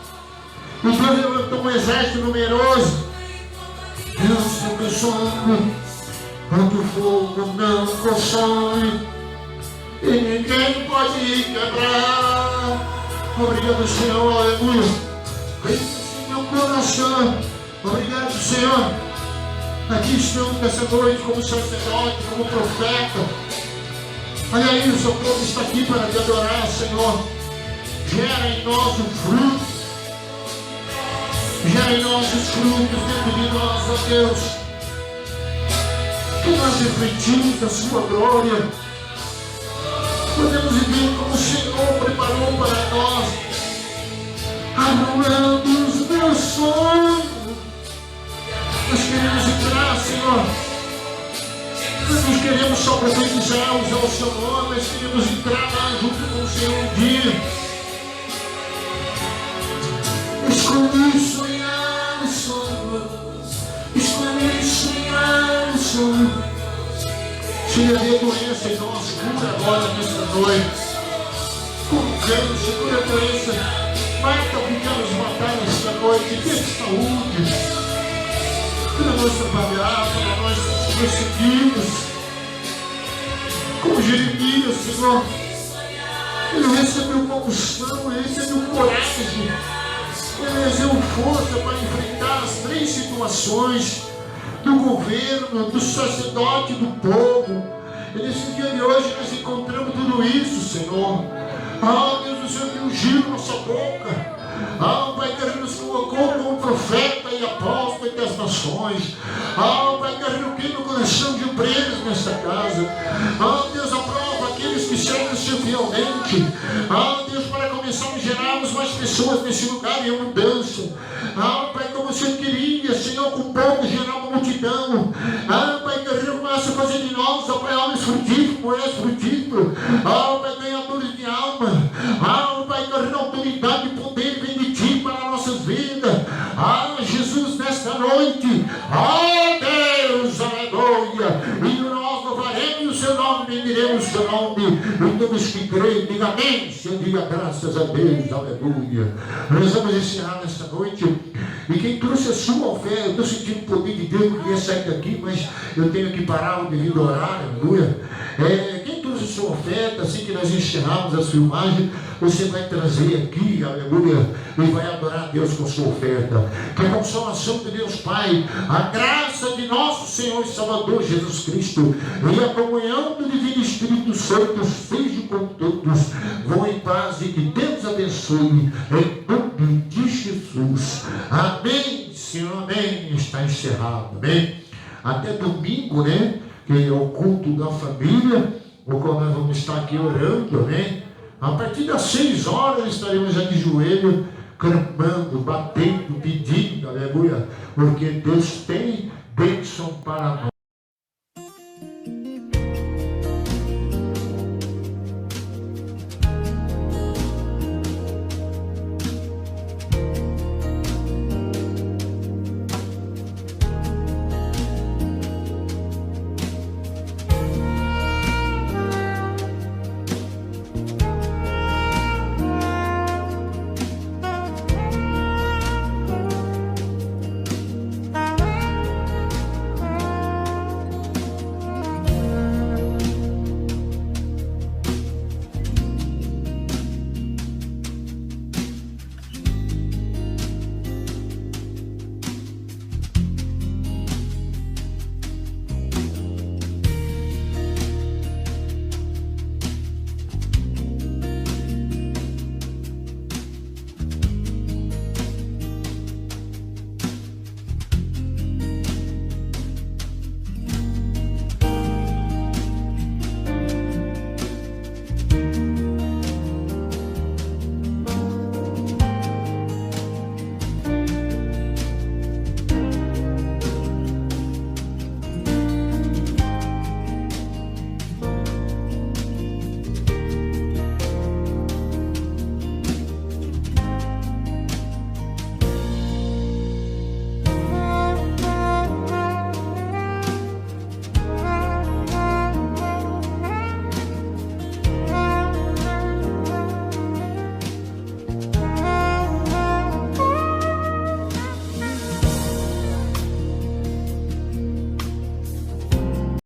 E Deus levantou um exército numeroso. Deus sempre some, quando o fogo não consome, e ninguém pode quebrar. Obrigado, Senhor, aleluia. Vem meu coração. Obrigado, Senhor. Aqui estamos nessa noite como sacerdote, como profeta. Olha aí, o seu povo está aqui para te adorar, Senhor. Gera em nós o fruto. Gera em nós os frutos dentro de nós, ó Deus. Que nós refletimos a sua glória. Podemos viver como o Senhor preparou para nós. Arrumando os meus sonhos. Nós queremos entrar, Senhor. Nós não queremos só profetizar, usar o seu nome, nós queremos entrar lá junto com o Senhor um dia. Escolhi sonhar o sonho, escolhi sonhar o sonho. Se haver doença em nós, cura agora nesta noite. Como câncer, cura a doença, mata o que quer nos matar nesta noite, dê saúde. Para nós trabalhar, para nós perseguidos, como Jeremias, Senhor, ele recebeu combustão, ele recebeu coragem, ele recebeu força para enfrentar as 3 situações do governo, do sacerdote, do povo. E nesse dia de hoje nós encontramos tudo isso, Senhor. Ah, Deus, o Senhor que ungiu nossa boca. Ah, Pai, que nos colocou como profeta e apóstolo das nações. Ah, Pai, que no coração de obreiros nesta casa. Ah, Deus, aprova aqueles que servem fielmente. Ah, Deus, para começarmos a gerarmos mais pessoas nesse lugar em mudança. Ah, Pai, como o Senhor queria, Senhor, com pouco gerar uma multidão. Ah, Pai, que o Senhor começa a fazer de nós, ó Pai, homens frutíferos, mulheres frutíferas. Ah, Pai, ganhadores de alma. Ah, Pai, que a autoridade e poder vem de Ti para as nossas vidas. Ah, Jesus, nesta noite. Ah, Deus, aleluia. E nós louvaremos o Seu nome, bendiremos o Seu nome. E todos que creem, diga amém. Senhor, diga graças a Deus, aleluia. Nós vamos encerrar nesta noite. E quem trouxe a sua oferta, eu estou sentindo o poder de Deus, eu queria sair daqui, mas eu tenho que parar devido ao horário, aleluia. Quem trouxe a sua oferta, assim que nós encerrarmos as filmagens, você vai trazer aqui, aleluia, e vai adorar a Deus com a sua oferta. Que a consolação de Deus Pai, a graça de nosso Senhor e Salvador Jesus Cristo e a comunhão do Divino Espírito Santo seja com todos. Vão em paz e que Deus abençoe em nome de Jesus. Amém, Senhor, amém. Está encerrado, amém. Até domingo, né? Que é o culto da família, o qual nós vamos estar aqui orando, amém. A partir das 6 horas estaremos já de joelho clamando, batendo, pedindo, aleluia, porque Deus tem bênção para nós.